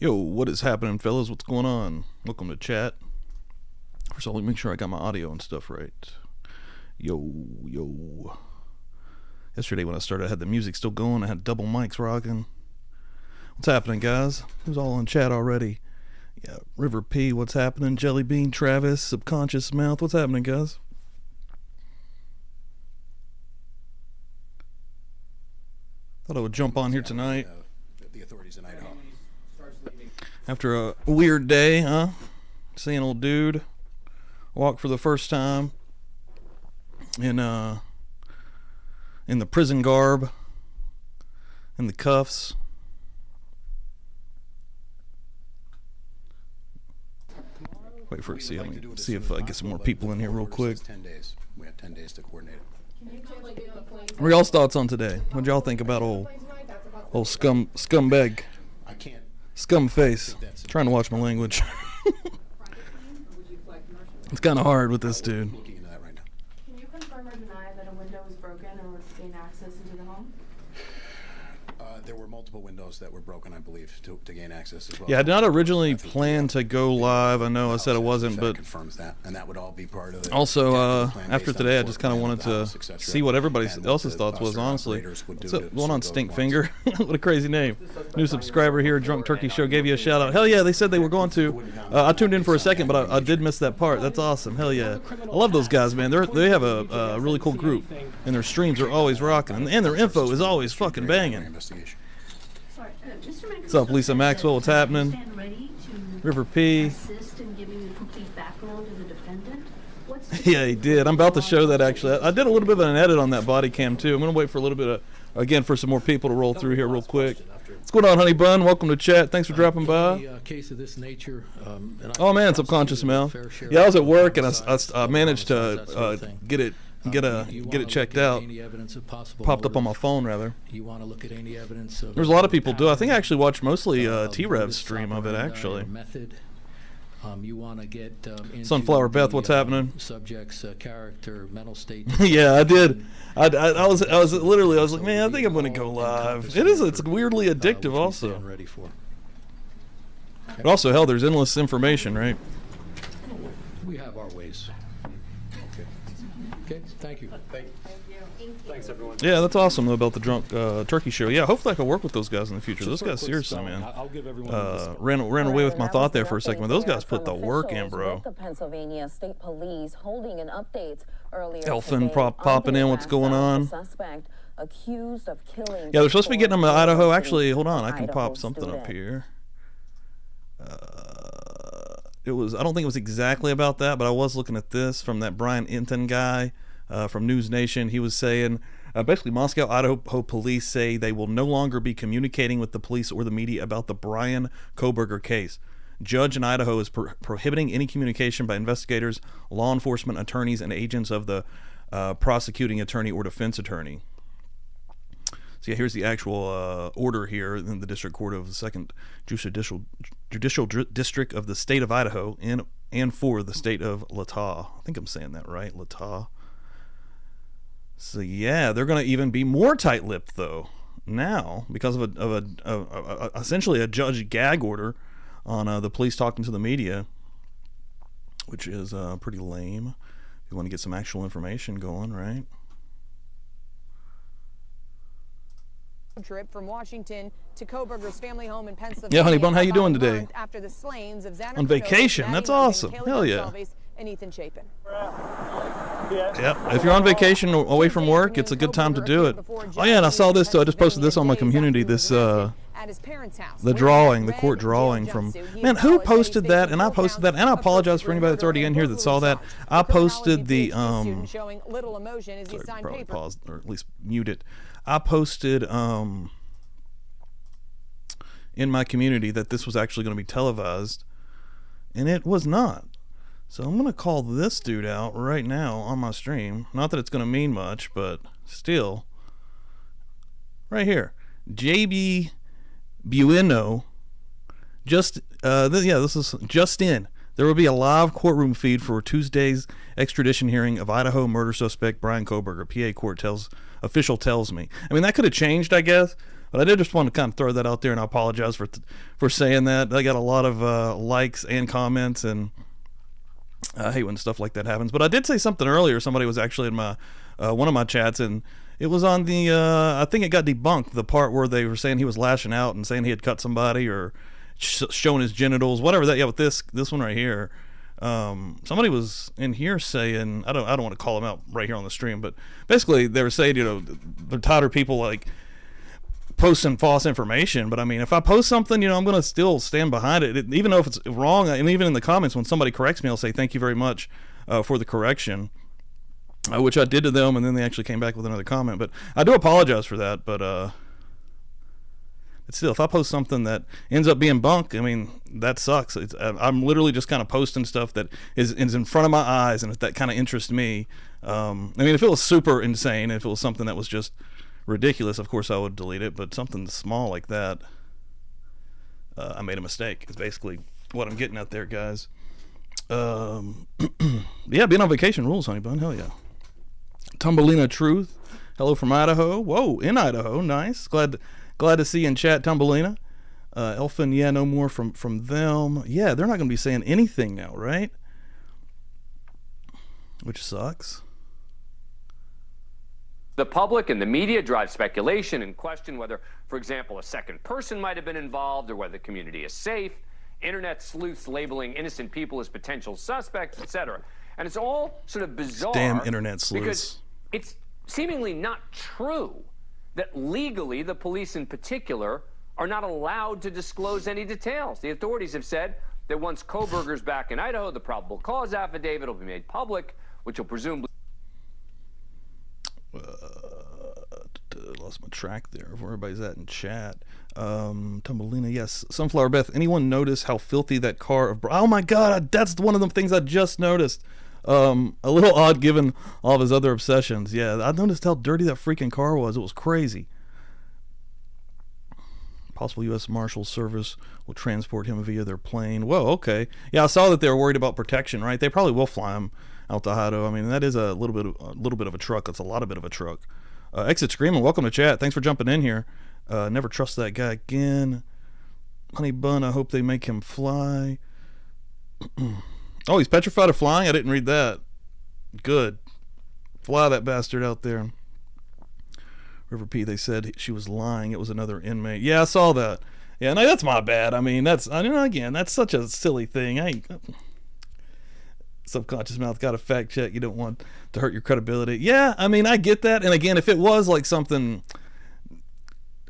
Yo, what is happening, fellas? What's going on? Welcome to chat. First of all, let me make sure I got my audio and stuff right. Yo. Yesterday when I started, I had the music still going. I had double mics rocking. What's happening, guys? Who's all in chat already? Yeah, River P, what's happening? Jelly Bean, Travis, Subconscious Mouth, what's happening, guys? Thought I would jump on here tonight. The authorities in Idaho. After a weird day, huh? Seeing old dude walk for the first time in the prison garb, in the cuffs. Wait for it. See if I get some more people in here real quick. 10 days. We have 10 days to coordinate it. What are y'all's thoughts on today? What y'all think about old scumbag? I can't. Scum face. Trying to watch my language. It's kind of hard with this dude. Looking into that right now. Can you confirm or deny that a window was broken in order to gain access into the home? There were multiple windows that were broken, I believe, to gain access as well. Yeah, I did not originally plan to go live. I know I said it wasn't, but confirms that, and that would all be part of the also after today, I just kind of wanted to see what everybody else's thoughts was. Honestly, what's up going on, Stinkfinger? What a crazy name. New subscriber here. Drunk Turkey Show gave you a shout out. Hell yeah, they said they were going to. I tuned in for a second, but I did miss that part. That's awesome. Hell yeah, I love those guys, man. They have a really cool group, and their streams are always rocking, and their info is always fucking banging. What's up, Lisa Maxwell? What's happening? River P. Yeah, he did. I'm about to show that, actually. I did a little bit of an edit on that body cam, too. I'm going to wait for a little bit of, again, for some more people to roll through here real quick. What's going on, Honey Bun? Welcome to chat. Thanks for dropping by. Oh, man, Subconscious Mouth. Yeah, I was at work, and I managed to get it checked out. Popped up on my phone, rather. You want to look at any evidence of There's a lot of people do. I think I actually watched mostly t-rev stream of it, actually. You want to get Sunflower Beth, what's happening? Subject's character, mental state. Yeah, I did. I was like, man, I think I'm going to go live. It's weirdly addictive, also. Ready for. But also, hell, there's endless information, right? We have our ways. Okay, thank you. Thanks, everyone. Yeah, that's awesome though, about the Drunk Turkey Show. Yeah, hopefully I can work with those guys in the future. Those guys, seriously, man. I'll give everyone ran away with my thought there for a second, but those guys put the work in, bro. The Pennsylvania State Police holding an update earlier Elfin today popping in. What's going on? Suspect accused of killing. Yeah, they're supposed to be getting them to Idaho. Actually, hold on, I can pop something up here. I don't think it was exactly about that, but I was looking at this from that Brian Inton guy from News Nation. He was saying, basically, Moscow, Idaho police say they will no longer be communicating with the police or the media about the Bryan Kohberger case. Judge in Idaho is prohibiting any communication by investigators, law enforcement attorneys, and agents of the prosecuting attorney or defense attorney. So yeah, here's the actual order here in the District Court of the Second Judicial District of the State of Idaho and for the state of Latah. I think I'm saying that right, Latah. So yeah, they're going to even be more tight-lipped though now because of essentially a judge gag order on the police talking to the media, which is pretty lame. If you want to get some actual information going, right? Trip from Washington to Kohberger's family home in Pennsylvania. Yeah, Honey Bun, how you doing today? After the slayings of Xander on vacation. That's awesome. Hell yeah. And Ethan Chapin. Yeah, if you're on vacation away from work, it's a good time to do it. Oh yeah, and I saw this too. I just posted this on my community. This the court drawing from. Man, who posted that? And I posted that. And I apologize for anybody that's already in here that saw that. I posted the sorry, probably paused or at least mute it. I posted in my community that this was actually going to be televised, and it was not. So I'm going to call this dude out right now on my stream. Not that it's going to mean much, but still. Right here. JB Bueno. This is just in. There will be a live courtroom feed for Tuesday's extradition hearing of Idaho murder suspect Bryan Kohberger. PA court official tells me. I mean, that could have changed, I guess. But I did just want to kind of throw that out there, and I apologize for saying that. I got a lot of likes and comments, and I hate when stuff like that happens. But I did say something earlier. Somebody was actually in my one of my chats, and it was on the I think it got debunked, the part where they were saying he was lashing out and saying he had cut somebody or showing his genitals, whatever that. Yeah, with this one right here. Somebody was in here saying, I don't want to call them out right here on the stream, but basically they were saying, they're tired of people like posting false information. But I mean, if I post something, I'm going to still stand behind it, even though if it's wrong. And even in the comments, when somebody corrects me, I'll say thank you very much for the correction, which I did to them, and then they actually came back with another comment. But I do apologize for that. But still, if I post something that ends up being bunk, I mean, that sucks. I'm literally just kind of posting stuff that is in front of my eyes, and if that kind of interests me. I mean, if it was super insane, if it was something that was just ridiculous, of course I would delete it. But something small like that, I made a mistake. It's basically what I'm getting at there, guys. Yeah, being on vacation rules, honey bun. Hell yeah. Tumbelina Truth. Hello from Idaho. Whoa, in Idaho. Nice. Glad to see you in chat, Tumbelina. Elfin, yeah, no more from them. Yeah, they're not going to be saying anything now, right? Which sucks. The public and the media drive speculation and question whether, for example, a second person might have been involved or whether the community is safe. Internet sleuths labeling innocent people as potential suspects, etc. And it's all sort of bizarre. Damn internet sleuths. Because it's seemingly not true that legally the police in particular are not allowed to disclose any details. The authorities have said that once Kohberger's back in Idaho, the probable cause affidavit will be made public, which will presumably... Lost my track there of where everybody's at in chat. Tumbelina, yes. Sunflower Beth, anyone notice how filthy that car of... Oh my god, that's one of the things I just noticed. A little odd given all of his other obsessions. Yeah, I noticed how dirty that freaking car was. It was crazy. Possible U.S. Marshal Service will transport him via their plane. Whoa, okay. Yeah, I saw that they were worried about protection, right? They probably will fly him out to Idaho. I mean, that is a little bit of a truck. That's a lot of bit of a truck. Exit Screaming, welcome to chat. Thanks for jumping in here. Never trust that guy again. Honey Bun, I hope they make him fly. Oh, he's petrified of flying? I didn't read that. Good. Fly that bastard out there. River P, they said she was lying. It was another inmate. Yeah, I saw that. Yeah, no, that's my bad. I mean, again, that's such a silly thing. Subconscious mouth got a fact check. You don't want to hurt your credibility. Yeah, I mean, I get that. And again, if it was like something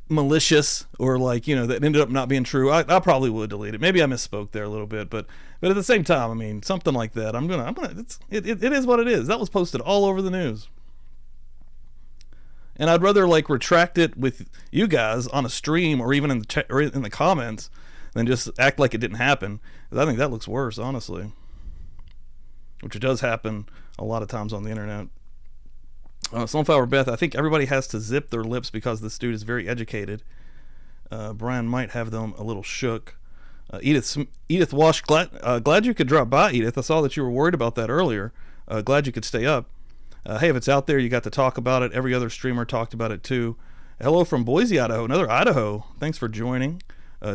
malicious or like, that ended up not being true, I probably would delete it. Maybe I misspoke there a little bit, but at the same time, I mean, something like that, it is what it is. That was posted all over the news. And I'd rather like retract it with you guys on a stream or even in the chat or in the comments than just act like it didn't happen. Because I think that looks worse, honestly. Which it does happen a lot of times on the internet. Sunflower Beth, I think everybody has to zip their lips because this dude is very educated. Brian might have them a little shook. Edith Wash, glad you could drop by, Edith. I saw that you were worried about that earlier. Glad you could stay up. Hey, if it's out there, you got to talk about it. Every other streamer talked about it too. Hello from Boise, Idaho. Another Idaho. Thanks for joining.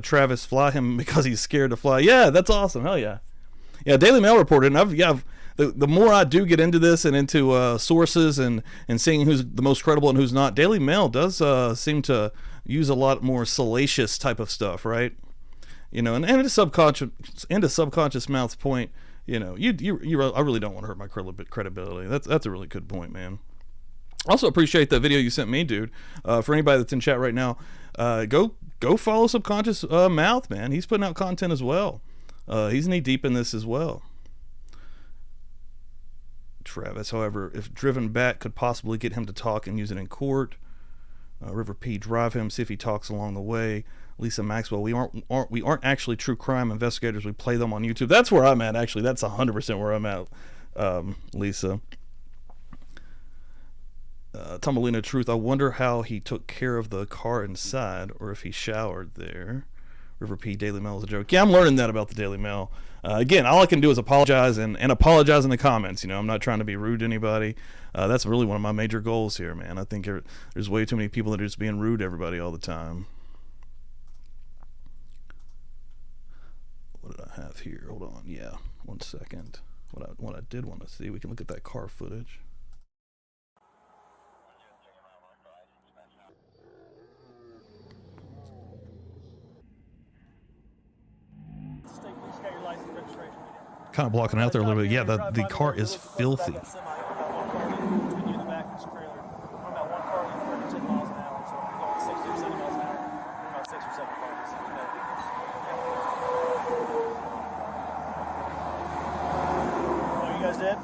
Travis, fly him because he's scared to fly. Yeah, that's awesome. Hell yeah. Yeah, Daily Mail reported, and the more I do get into this and into sources and seeing who's the most credible and who's not, Daily Mail does seem to use a lot more salacious type of stuff, right? And to subconscious mouth's point, I really don't want to hurt my credibility. That's a really good point, man. Also appreciate the video you sent me, dude. For anybody that's in chat right now, go follow Subconscious Mouth, man. He's putting out content as well. He's knee deep in this as well. Travis, however, if driven back, could possibly get him to talk and use it in court. River P, drive him, see if he talks along the way. Lisa Maxwell, we aren't actually true crime investigators. We play them on YouTube. That's where I'm at, actually. That's 100% where I'm at, Lisa. Tumbelina Truth, I wonder how he took care of the car inside or if he showered there. River P. Daily Mail is a joke. Yeah, I'm learning that about the Daily Mail. Again, all I can do is apologize and apologize in the comments. You know, I'm not trying to be rude to anybody. That's really one of my major goals here, man. I think there's way too many people that are just being rude to everybody all the time. What did I have here? Hold on. Yeah, 1 second. What I did want to see, we can look at that car footage. Kind of blocking out there a little bit. Yeah, the car is filthy. Did?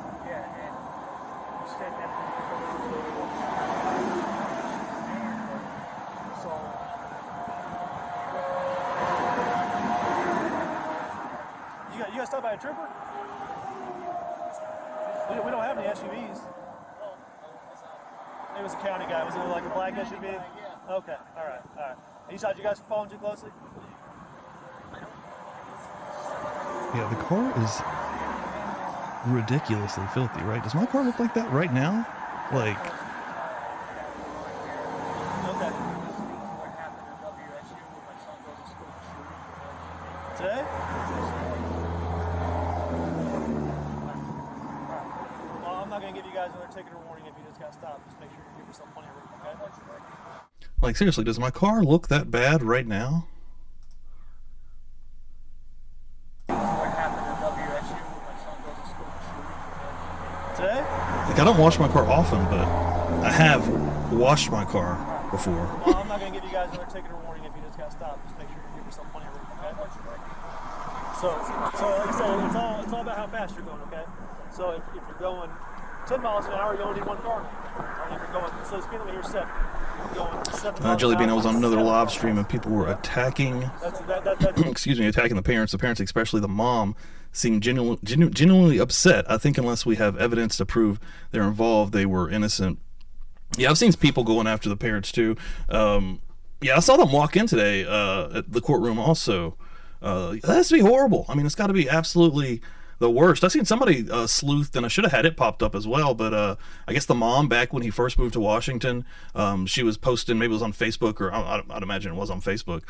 You got stopped by a trooper? We don't have any SUVs. It was a county guy. Was it like a black SUV? Okay, all right. You thought you guys were following too closely? Yeah, the car is ridiculously filthy, right? Does my car look like that right now? Like, Okay. Today? Well, I'm not going to give you guys another ticket or warning if you just got stopped. Just make sure you give yourself plenty of room, okay? like seriously, does my car look that bad right now? Today? Like, I don't wash my car often, but I have washed my car before. Well, I'm not going to give you guys another ticket or warning if you just got stopped. Just make sure you give yourself plenty of room, okay? So like I said, it's all about how fast you're going, okay? So if you're going 10 miles an hour, you only need one car. Or if you're going, so the speed limit here is 7. Going 7 miles Jelly an Bean, hour, I was on another 7 live miles an stream hour. and people were attacking, That's excuse me, attacking the parents. The parents, especially the mom, seemed genuinely upset. I think unless we have evidence to prove they're involved, they were innocent. Yeah, I've seen people going after the parents too. Yeah, I saw them walk in today at the courtroom also. That has to be horrible. I mean, it's got to be absolutely the worst. I've seen somebody sleuthed, and I should have had it popped up as well, but I guess the mom, back when he first moved to Washington, she was posting, maybe it was on Facebook, or I'd imagine it was on Facebook,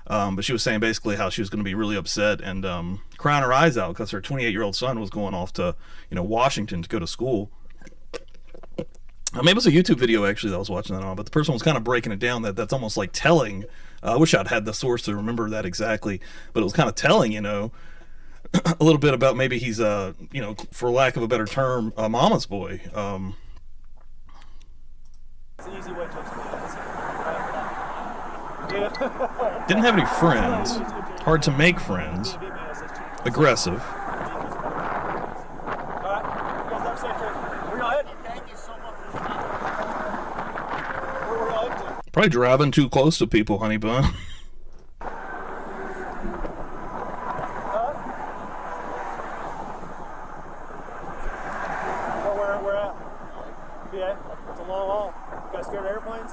but she was saying basically how she was going to be really upset and crying her eyes out because her 28-year-old son was going off to, Washington to go to school. Maybe it was a YouTube video actually that I was watching that on, but the person was kind of breaking it down that's almost like telling. I wish I'd had the source to remember that exactly, but it was kind of telling, a little bit about maybe he's, for lack of a better term, a mama's boy. It's an easy way to explain it. Didn't have any friends. Hard to make friends. Aggressive. Probably driving too close to people, honey bun. Where at? PA? It's a long haul. You guys scared of airplanes?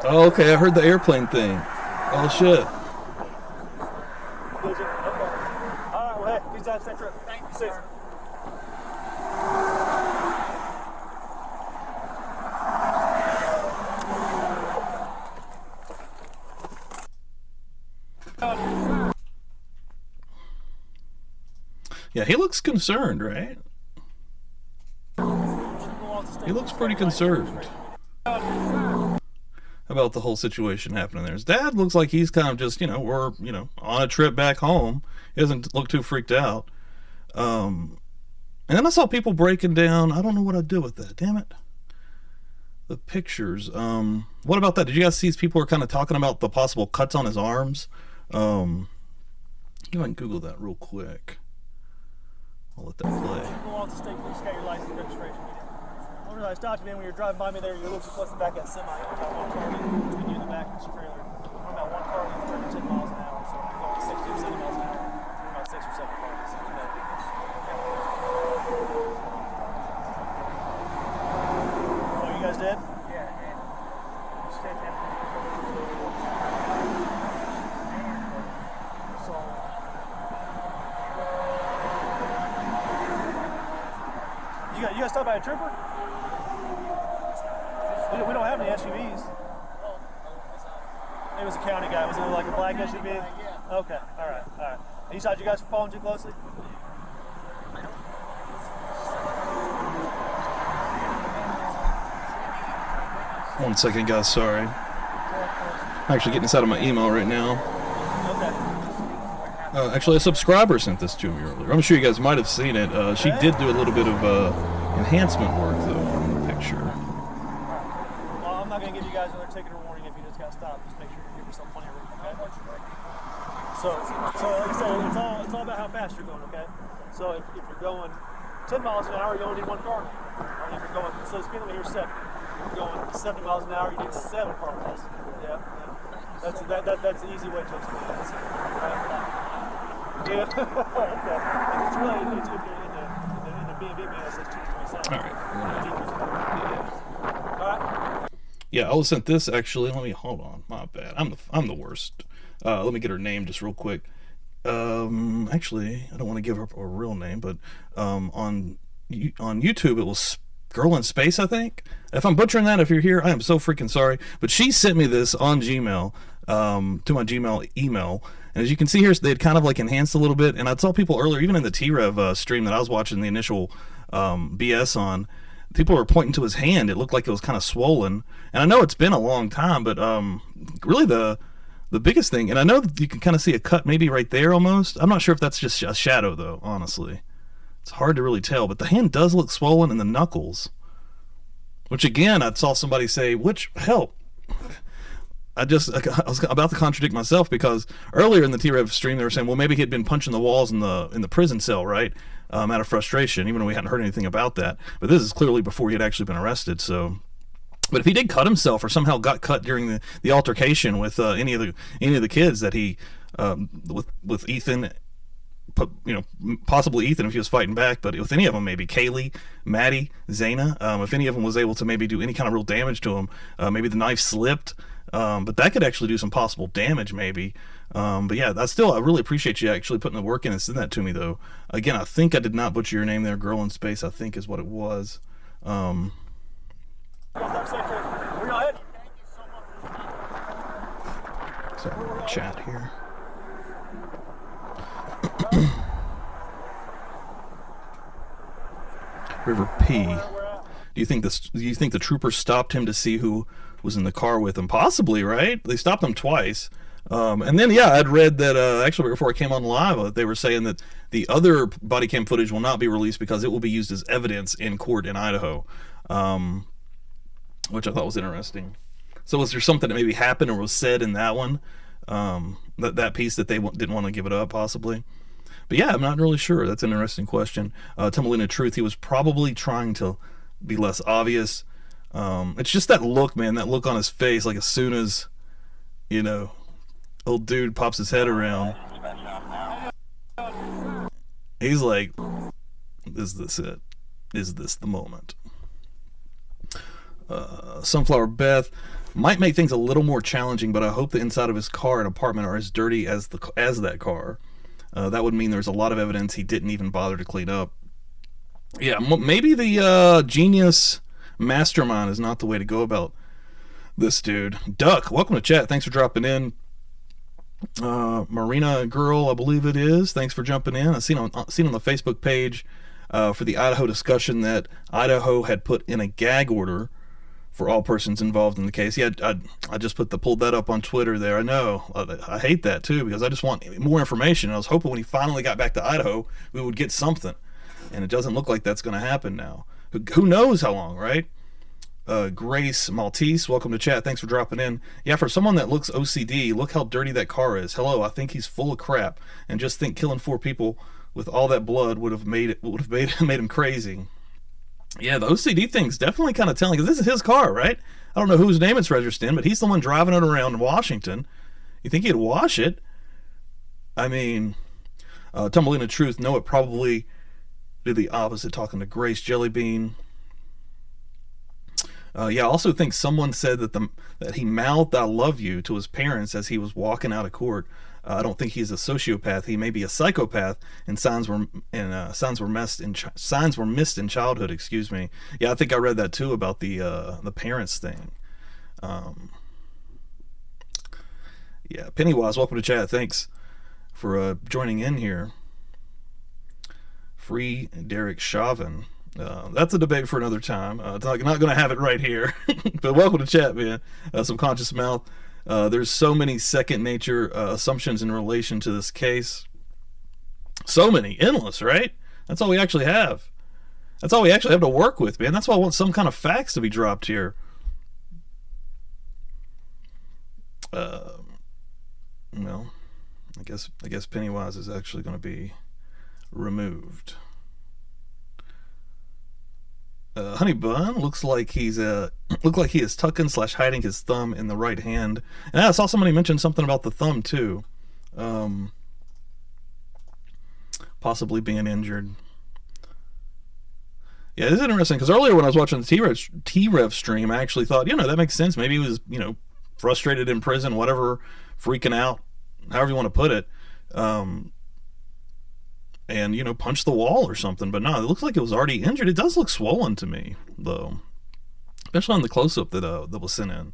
Oh, okay, I heard the airplane thing. Oh, shit. Did you? Okay. Alright, well, hey, please have a safe trip. Thank you, sir. Yeah, he looks concerned, right? He looks pretty concerned about the whole situation happening there. His dad looks like he's kind of just, we're, on a trip back home. He doesn't look too freaked out. And then I saw people breaking down. I don't know what I'd do with that. Damn it. The pictures. What about that? Did you guys see these people were kind of talking about the possible cuts on his arms? You might Google that real quick. I'll let that play. Go on to state, please get your license and registration. I stopped you, man, when you were driving by me there. You looked too close to the back of that semi. About one car between you and the back of this trailer. We're about one car going 10 miles an hour, so we're going 60 or 70 miles an hour. We're about 6 or 7 cars. Oh, you guys did? Yeah, man. You got stopped by a trooper? We don't have any SUVs. It was a county guy. Was it like a black SUV? Okay, all right. You thought you guys were following too closely? One second, guys. Sorry. I'm actually getting this out of my email right now. Okay. Actually, a subscriber sent this to me earlier. I'm sure you guys might have seen it. She did do a little bit of enhancement work, though, on the picture. Well, I'm not going to give you guys another ticket or warning if you just got stopped. Just make sure you give yourself plenty of room, okay? So like I said, it's all about how fast you're going, okay? So if you're going 10 miles an hour, you only need one car. Or if you're going, so the speed limit here is 7. If you're going 70 miles an hour, you need 7 car miles. Yeah. That's the easy way to explain it. Yeah. Okay. It's really, if you're in the B&B man, it says 227. All right. All right. Yeah, I was sent this actually. Let me hold on. My bad. I'm the worst. Let me get her name just real quick. Actually, I don't want to give her a real name, but on YouTube it was Girl in Space, I think. If I'm butchering that, if you're here, I am so freaking sorry. But she sent me this on Gmail, to my Gmail email. And as you can see here, they had kind of like enhanced a little bit. And I saw people earlier, even in the t-rev stream that I was watching the initial BS on, people were pointing to his hand. It looked like it was kind of swollen. And I know it's been a long time, but really the biggest thing, and I know that you can kind of see a cut maybe right there almost. I'm not sure if that's just a shadow though, honestly. It's hard to really tell, but the hand does look swollen in the knuckles. Which again, I saw somebody say, help. I was about to contradict myself because earlier in the t-rev stream they were saying, well, maybe he had been punching the walls in the prison cell, right? Out of frustration, even though we hadn't heard anything about that. But this is clearly before he had actually been arrested, so. But if he did cut himself or somehow got cut during the altercation with any of the kids that he with Ethan, possibly Ethan if he was fighting back, but with any of them, maybe Kaylee, Maddie, Zayna, if any of them was able to maybe do any kind of real damage to him, maybe the knife slipped, but that could actually do some possible damage maybe. But yeah, I really appreciate you actually putting the work in and sending that to me though. Again, I think I did not butcher your name there. Girl in Space, I think is what it was. Sorry, chat here. River P. Do you think the trooper stopped him to see who was in the car with him? Possibly, right? They stopped him twice. And then, yeah, I'd read that actually before I came on live, they were saying that the other body cam footage will not be released because it will be used as evidence in court in Idaho, which I thought was interesting. So was there something that maybe happened or was said in that one, that piece that they didn't want to give it up, possibly? But yeah, I'm not really sure. That's an interesting question. Tumbling in truth, he was probably trying to be less obvious. It's just that look, man, that look on his face, like as soon as, old dude pops his head around, he's like, is this it? Is this the moment? Sunflower Beth, might make things a little more challenging, but I hope the inside of his car and apartment are as dirty as that car. That would mean there's a lot of evidence he didn't even bother to clean up. Yeah, maybe the genius mastermind is not the way to go about this dude. Duck, welcome to chat. Thanks for dropping in. Marina Girl, I believe it is. Thanks for jumping in. I've seen on the Facebook page for the Idaho discussion that Idaho had put in a gag order for all persons involved in the case. Yeah, I just pulled that up on Twitter there. I know. I hate that too because I just want more information. I was hoping when he finally got back to Idaho, we would get something. And it doesn't look like that's going to happen now. Who knows how long, right? Grace Maltese, welcome to chat. Thanks for dropping in. Yeah, for someone that looks OCD, look how dirty that car is. Hello, I think he's full of crap. And just think killing 4 people with all that blood would have made him crazy. Yeah, the OCD thing's definitely kind of telling, because this is his car, right? I don't know whose name it's registered in, but he's the one driving it around in Washington. You think he'd wash it? I mean, Tumbling in Truth, no, it probably did the opposite, talking to Grace Jellybean. Yeah, I also think someone said that he mouthed "I love you" to his parents as he was walking out of court. I don't think he's a sociopath. He may be a psychopath, and signs were missed in childhood. Excuse me. Yeah, I think I read that too about the parents thing. Yeah, Pennywise, welcome to chat. Thanks for joining in here. Free Derek Chauvin. That's a debate for another time. It's not going to have it right here. But welcome to chat, man. Subconscious Mouth. There's so many second nature assumptions in relation to this case. So many. Endless, right? That's all we actually have. That's all we actually have to work with, man. That's why I want some kind of facts to be dropped here. Well, I guess Pennywise is actually going to be removed. Honey Bun looks like he is tucking / hiding his thumb in the right hand. And I saw somebody mention something about the thumb too, possibly being injured. Yeah, this is interesting because earlier when I was watching the t-rev stream, I actually thought, that makes sense. Maybe he was, frustrated in prison, whatever, freaking out, however you want to put it. And punch the wall or something, but no, it looks like it was already injured. It does look swollen to me, though, especially on the close-up that was sent in.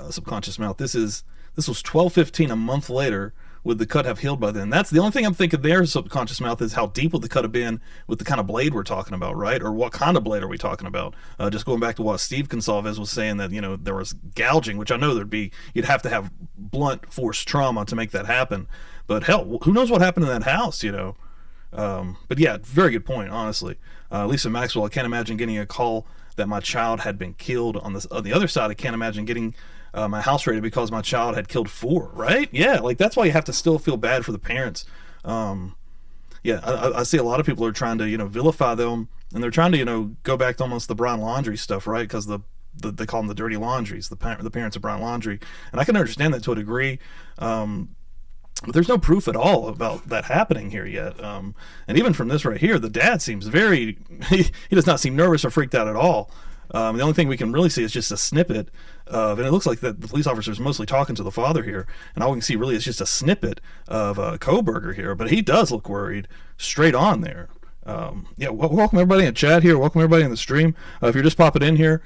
Subconscious Mouth. This was 12/15, a month later. Would the cut have healed by then? That's the only thing I'm thinking there, Subconscious Mouth, is how deep would the cut have been with the kind of blade we're talking about, right? Or what kind of blade are we talking about? Just going back to what Steve Consalves was saying, that there was gouging, which I know you'd have to have blunt force trauma to make that happen. But hell, who knows what happened in that house, But yeah, very good point, honestly. Lisa Maxwell, I can't imagine getting a call that my child had been killed. On the other side, I can't imagine getting my house raided because my child had killed 4, right? Yeah, like that's why you have to still feel bad for the parents. Yeah, I see a lot of people are trying to, vilify them, and they're trying to, go back to almost the Brian Laundrie stuff, right? Because they call them the dirty laundries, the parents of Brian Laundrie. And I can understand that to a degree. But there's no proof at all about that happening here yet. And even from this right here, the dad seems he does not seem nervous or freaked out at all. The only thing we can really see is just a snippet of, and it looks like that the police officer is mostly talking to the father here, and all we can see really is just a snippet of Kohberger here, but he does look worried straight on there. Yeah, welcome everybody in chat here. Welcome everybody in the stream. If you're just popping in here,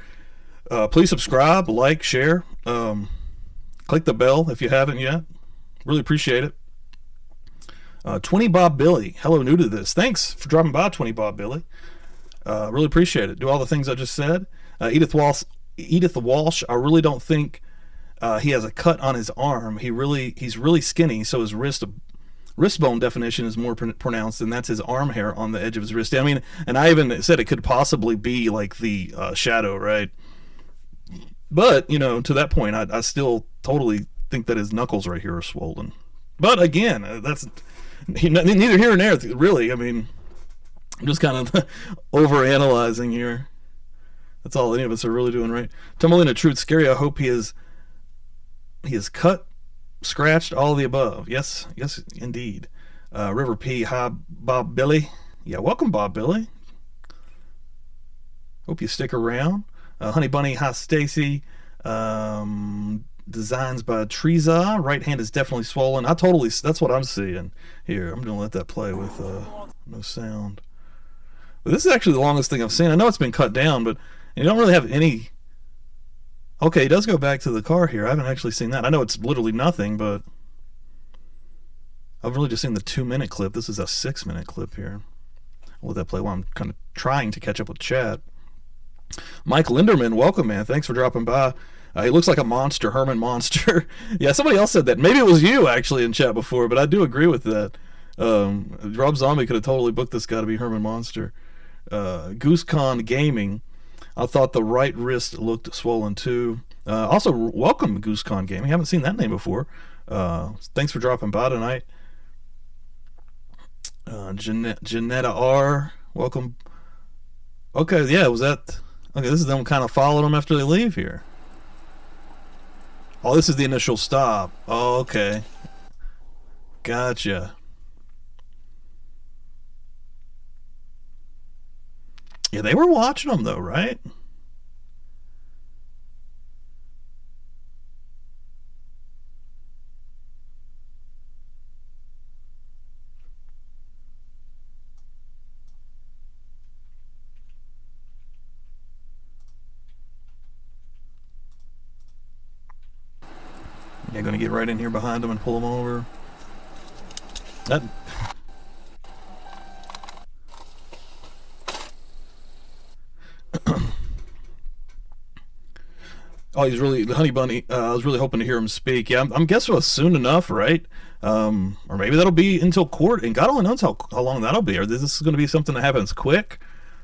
please subscribe, like, share, click the bell if you haven't yet. Really appreciate it. 20 Bob Billy, hello, new to this. Thanks for dropping by, 20 Bob Billy. Really appreciate it. Do all the things I just said. Edith Walsh, I really don't think he has a cut on his arm. He's really skinny, so his wrist bone definition is more pronounced, and that's his arm hair on the edge of his wrist. I mean, and I even said it could possibly be like the shadow, right? But to that point, I still totally think that his knuckles right here are swollen. But again, that's neither here nor there, really. I mean, I'm just kind of over-analyzing here. That's all any of us are really doing, right? Tumbleina Truth Scary, I hope he is cut, scratched, all of the above. Yes, indeed. River P, hi, Bob Billy. Yeah, welcome, Bob Billy. Hope you stick around. Honey Bunny, hi, Stacy. Designs by Treza. Right hand is definitely swollen. That's what I'm seeing here. I'm gonna let that play with no sound. But this is actually the longest thing I've seen. I know it's been cut down, but you don't really have any. Okay, he does go back to the car here. I haven't actually seen that. I know it's literally nothing, but I've really just seen the 2-minute clip. This is a 6-minute clip here. I'll let that play while I'm kind of trying to catch up with chat. Mike Linderman, welcome, man. Thanks for dropping by. He looks like a monster, Herman Monster. Yeah, somebody else said that. Maybe it was you, actually, in chat before, but I do agree with that. Rob Zombie could have totally booked this guy to be Herman Monster. GooseCon Gaming, I thought the right wrist looked swollen, too. Also, welcome, GooseCon Gaming. Haven't seen that name before. Thanks for dropping by tonight. Janetta R, welcome. Okay, yeah, was that... Okay, this is them kind of following them after they leave here. Oh, this is the initial stop. Oh, okay. Gotcha. Yeah, they were watching them, though, right? Yeah, gonna get right in here behind him and pull him over. That. Oh, he's really the Honey Bunny. I was really hoping to hear him speak. Yeah, I'm guessing soon enough, right? Or maybe that'll be until court, and God only knows how long that'll be. Or this is going to be something that happens quick,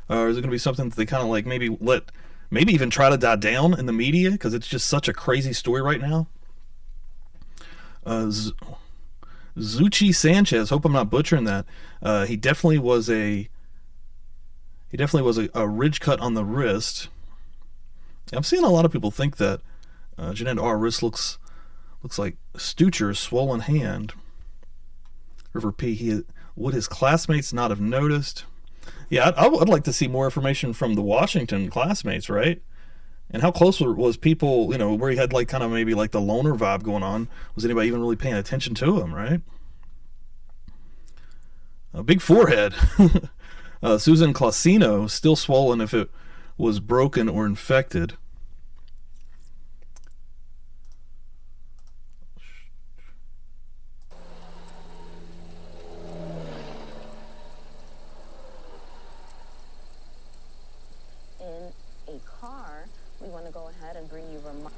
or is it going to be something that they kind of like maybe even try to die down in the media because it's just such a crazy story right now. Zuchi Sanchez. Hope I'm not butchering that. He definitely was a ridge cut on the wrist. I'm seeing a lot of people think that Jeanette R. wrist looks like Stucher's swollen hand. River P. Would his classmates not have noticed? Yeah, I'd like to see more information from the Washington classmates, right? And how close was people, where he had like kind of maybe like the loner vibe going on? Was anybody even really paying attention to him, right? A big forehead. Susan Clausino, still swollen if it was broken or infected. In a car, we want to go ahead and bring you Let's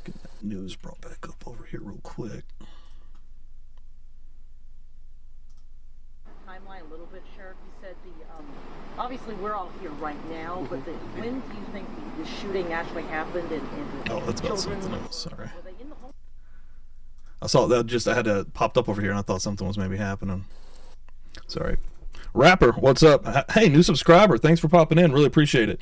get that news brought back up over here real quick. Timeline a little bit, Sheriff. You said obviously we're all here right now, but when do you think the shooting actually happened? And that's about children, something else. Sorry. were they in the home? I saw that I had it popped up over here and I thought something was maybe happening. Sorry. Rapper, what's up? Hey, new subscriber. Thanks for popping in. Really appreciate it.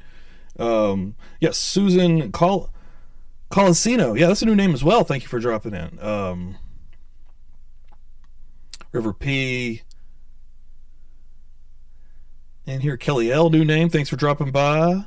Yes, Susan Colicino. Yeah, that's a new name as well. Thank you for dropping in. River P. And here, Kelly L, new name. Thanks for dropping by.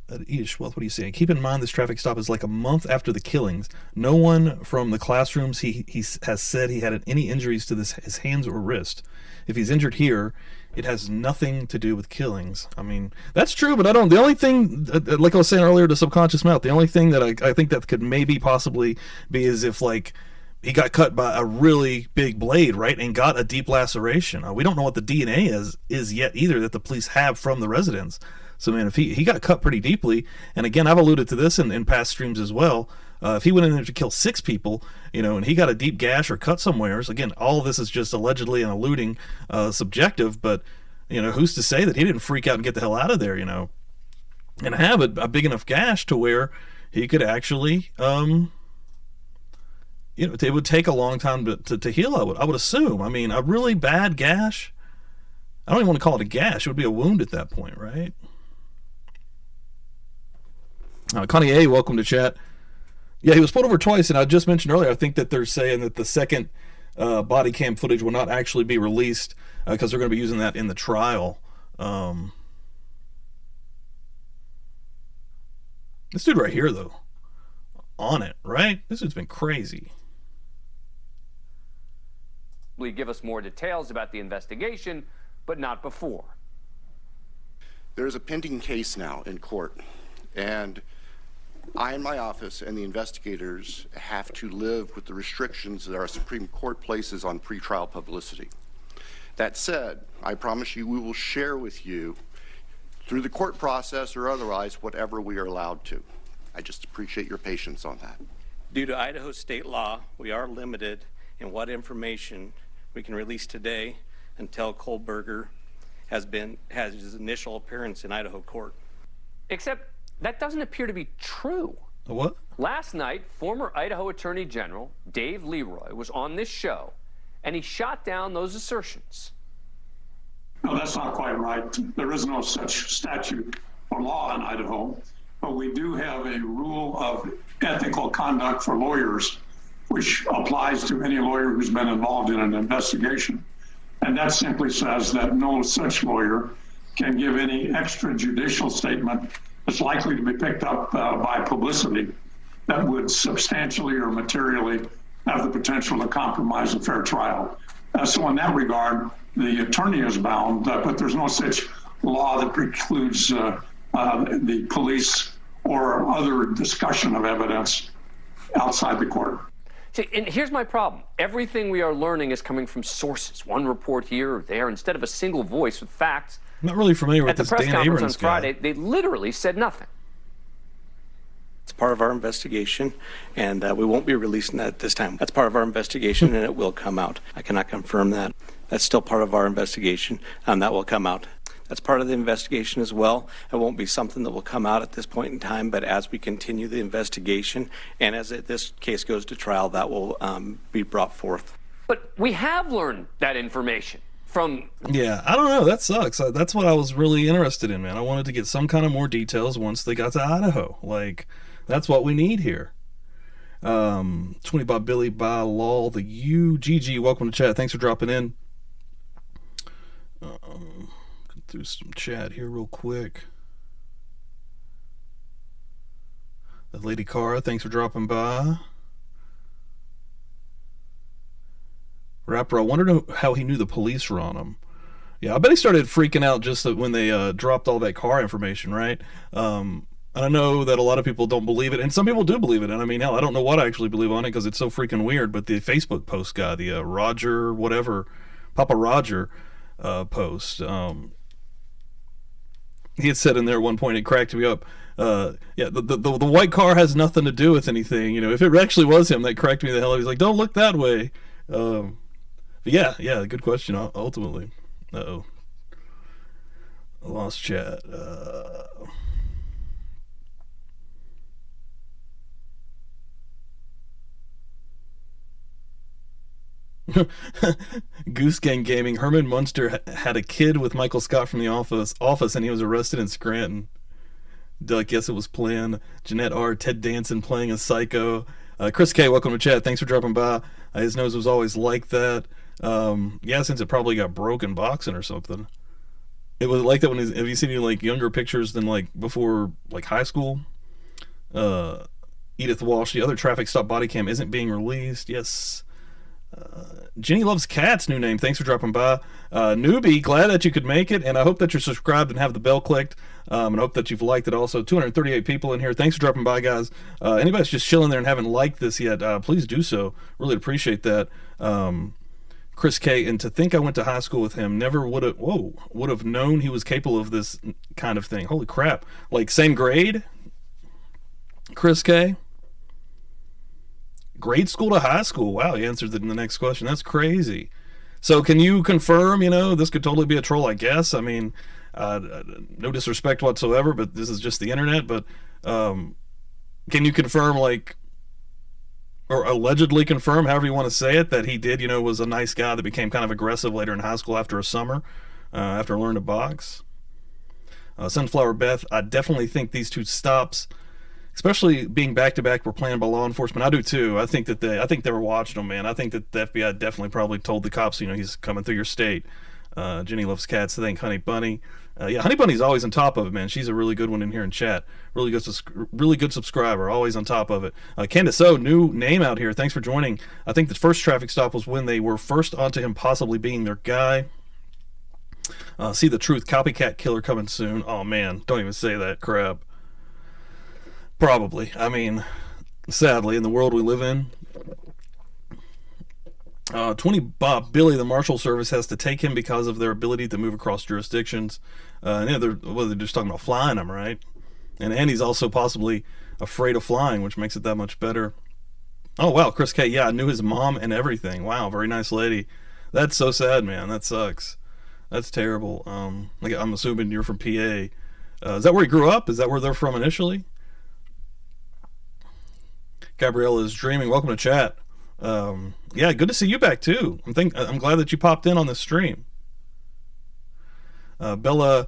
Edish, what are you saying? Keep in mind this traffic stop is like a month after the killings. No one from the classrooms he has said he had any injuries to his hands or wrist. If he's injured here, it has nothing to do with killings. I mean, that's true, but the only thing, like I was saying earlier to Subconscious Mouth, the only thing that I think that could maybe possibly be is if like he got cut by a really big blade, right, and got a deep laceration. We don't know what the DNA is yet either that the police have from the residents. So, man, if he got cut pretty deeply, and again, I've alluded to this in past streams as well, if he went in there to kill 6 people, and he got a deep gash or cut somewhere, so again, all of this is just allegedly and alluding subjective, but, who's to say that he didn't freak out and get the hell out of there, and have a big enough gash to where he could actually, it would take a long time to heal, I would assume. I mean, a really bad gash, I don't even want to call it a gash, it would be a wound at that point, right? Connie A, welcome to chat. Yeah, he was pulled over twice, and I just mentioned earlier, I think that they're saying that the second body cam footage will not actually be released because they're going to be using that in the trial. This dude right here, though, on it, right? This dude's been crazy. Give us more details about the investigation, but not before. There's a pending case now in court, and I in my office and the investigators have to live with the restrictions that our Supreme Court places on pretrial publicity. That said, I promise you we will share with you through the court process or otherwise whatever we are allowed to. I just appreciate your patience on that. Due to Idaho state law, we are limited in what information we can release today until Kohberger has his initial appearance in Idaho court. Except that doesn't appear to be true. What? Last night, former Idaho Attorney General Dave Leroy was on this show, and he shot down those assertions. No, that's not quite right. There is no such statute or law in Idaho, but we do have a rule of ethical conduct for lawyers, which applies to any lawyer who's been involved in an investigation. And that simply says that no such lawyer can give any extrajudicial statement that's likely to be picked up by publicity that would substantially or materially have the potential to compromise a fair trial. So in that regard, the attorney is bound, but there's no such law that precludes the police or other discussion of evidence outside the court. See, and here's my problem. Everything we are learning is coming from sources, one report here or there, instead of a single voice with facts. I'm not really familiar with At the this press Dan conference on Abrams guy. Friday, they literally said nothing. It's part of our investigation, and we won't be releasing that at this time. That's part of our investigation, and it will come out. I cannot confirm that. That's still part of our investigation, and that will come out. That's part of the investigation as well. It won't be something that will come out at this point in time, but as we continue the investigation and as this case goes to trial, that will be brought forth. But we have learned that information from... Yeah, I don't know. That sucks. That's what I was really interested in, man. I wanted to get some kind of more details once they got to Idaho. Like, that's what we need here. 20 by Billy by Law, the UGG. Welcome to chat. Thanks for dropping in. Through some chat here real quick. The Lady Cara, thanks for dropping by. Rapper, I wondered how he knew the police were on him. Yeah, I bet he started freaking out just when they dropped all that car information, right? And I know that a lot of people don't believe it, and some people do believe it. And I mean, hell, I don't know what I actually believe on it because it's so freaking weird. But the Facebook post guy, the Roger, whatever, Papa Roger post, he had said in there at one point, it cracked me up. Yeah, the white car has nothing to do with anything. You know, if it actually was him, that cracked me the hell out. He's like, don't look that way. But yeah, good question. Ultimately, I lost chat. Goose Gang Gaming. Herman Munster had a kid with Michael Scott from The Office, and he was arrested in Scranton. Duck, yes, it was planned. Jeanette R. Ted Danson playing a psycho. Chris K, welcome to chat. Thanks for dropping by. His nose was always like that. Yeah, since it probably got broken boxing or something. It was like that when have you seen any like younger pictures than like before like high school? Edith Walsh, the other traffic stop body cam isn't being released. Yes. Jenny Loves Cats, new name. Thanks for dropping by. Newbie, glad that you could make it, and I hope that you're subscribed and have the bell clicked, and hope that you've liked it also. 238 people in here. Thanks for dropping by, guys. Anybody that's just chilling there and haven't liked this yet, please do so. Really appreciate that. Chris K, and to think I went to high school with him, never would have known he was capable of this kind of thing. Holy crap. Like, same grade? Chris K? Grade school to high school. Wow, he answered it in the next question. That's crazy. So can you confirm, this could totally be a troll, I guess? I mean, no disrespect whatsoever, but this is just the internet. But can you confirm, like, or allegedly confirm, however you want to say it, that he did, was a nice guy that became kind of aggressive later in high school after a summer, after learning to box? Sunflower Beth, I definitely think these two stops, especially being back-to-back, were planned by law enforcement. I do too. I think they were watching them, man. I think that the FBI definitely probably told the cops, he's coming through your state. Jenny Loves Cats. Thank Honey Bunny. Yeah, Honey Bunny's always on top of it, man. She's a really good one in here in chat. Really good subscriber. Always on top of it. Candace O, new name out here. Thanks for joining. I think the first traffic stop was when they were first onto him possibly being their guy. See the truth. Copycat killer coming soon. Oh man, don't even say that crap. Probably. I mean, sadly, in the world we live in. 20 Bob Billy, the Marshal Service has to take him because of their ability to move across jurisdictions. They're just talking about flying him, right? And he's also possibly afraid of flying, which makes it that much better. Oh, wow, Chris K. Yeah, I knew his mom and everything. Wow, very nice lady. That's so sad, man. That sucks. That's terrible. I'm assuming you're from PA. Is that where he grew up? Is that where they're from initially? Gabriella is dreaming. Welcome to chat. Yeah, good to see you back too. I'm glad that you popped in on this stream. Bella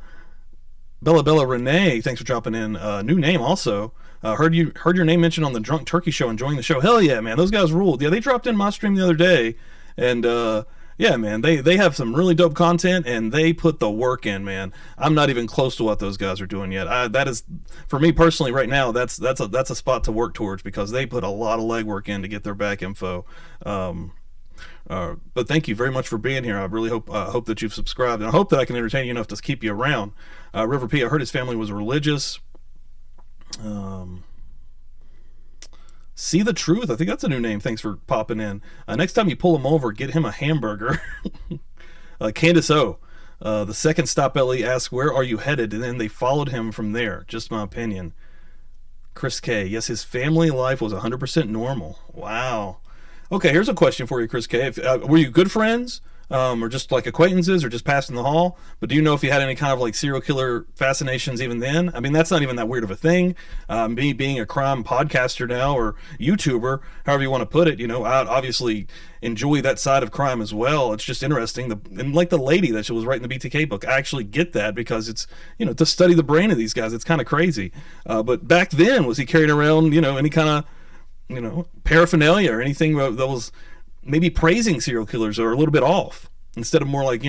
Renee, thanks for dropping in. New name also. Heard your name mentioned on the Drunk Turkey Show. Enjoying the show. Hell yeah, man. Those guys ruled. Yeah, they dropped in my stream the other day, and yeah, man, they have some really dope content, and they put the work in, man. I'm not even close to what those guys are doing yet. That is, for me personally, right now, that's a spot to work towards because they put a lot of legwork in to get their back info. But thank you very much for being here. I really hope that you've subscribed, and I hope that I can entertain you enough to keep you around. River P, I heard his family was religious. See the Truth, I think that's a new name. Thanks for popping in. Next time you pull him over, get him a hamburger. Candace O, the second stop Ellie asked, where are you headed? And then they followed him from there. Just my opinion. Chris K, yes, his family life was 100% normal. Wow. Okay, here's a question for you, Chris K. Were you good friends, or just like acquaintances, or just passing the hall? But do you know if you had any kind of like serial killer fascinations even then? I mean, that's not even that weird of a thing. Me being a crime podcaster now, or YouTuber, however you want to put it, I obviously enjoy that side of crime as well. It's just interesting. And like the lady that was writing the BTK book, I actually get that because it's, to study the brain of these guys, it's kind of crazy. But back then, was he carrying around, any kind of, paraphernalia or anything that was maybe praising serial killers or a little bit off, instead of more like,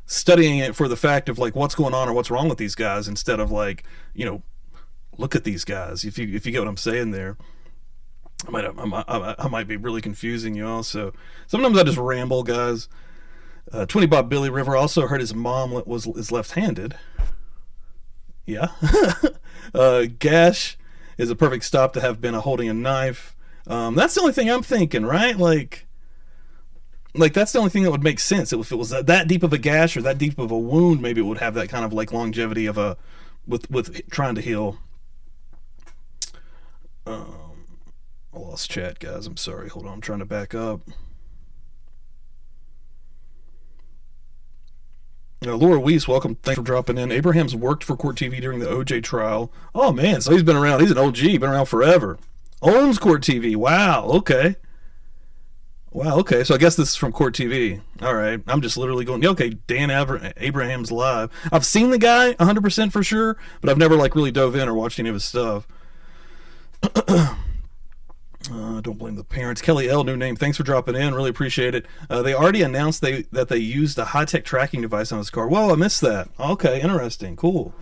studying it for the fact of like what's going on or what's wrong with these guys, instead of like, look at these guys, if you get what I'm saying there. I might be really confusing you also. Sometimes I just ramble, guys. 20 Bob Billy River also heard his mom is left-handed. Yeah. Gash is a perfect stop to have been holding a knife. That's the only thing I'm thinking, right? Like that's the only thing that would make sense. If it was that deep of a gash or that deep of a wound, maybe it would have that kind of like longevity of with trying to heal. I lost chat, guys. I'm sorry. Hold on. I'm trying to back up. Laura Weiss, welcome. Thanks for dropping in. Abraham's worked for Court TV during the OJ trial. Oh, man. So he's been around. He's an OG. Been around forever. Owns Court TV. Wow. Okay. Wow. Okay. So I guess this is from Court TV. All right. I'm just literally going, okay, Dan Abraham's live. I've seen the guy 100% for sure, but I've never like really dove in or watched any of his stuff. Don't blame the parents. Kelly L, new name. Thanks for dropping in. Really appreciate it. They already announced that they used a high-tech tracking device on his car. Whoa, I missed that. Okay, interesting. Cool.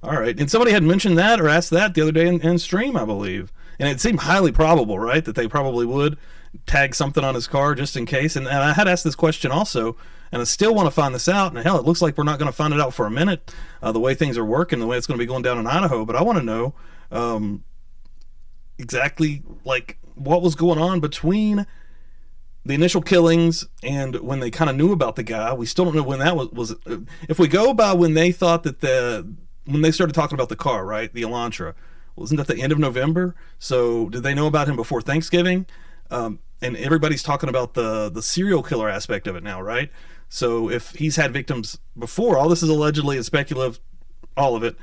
All right. And somebody had mentioned that or asked that the other day in stream, I believe. And it seemed highly probable, right, that they probably would tag something on his car just in case. And I had asked this question also, and I still want to find this out. And hell, it looks like we're not going to find it out for a minute, the way things are working, the way it's going to be going down in Idaho. But I want to know exactly like what was going on between the initial killings and when they kind of knew about the guy. We still don't know when that was. If we go by when they thought that when they started talking about the car, right, the Elantra, wasn't that the end of November? So did they know about him before Thanksgiving? And everybody's talking about the serial killer aspect of it now, right? So if he's had victims before, all this is allegedly and speculative, all of it.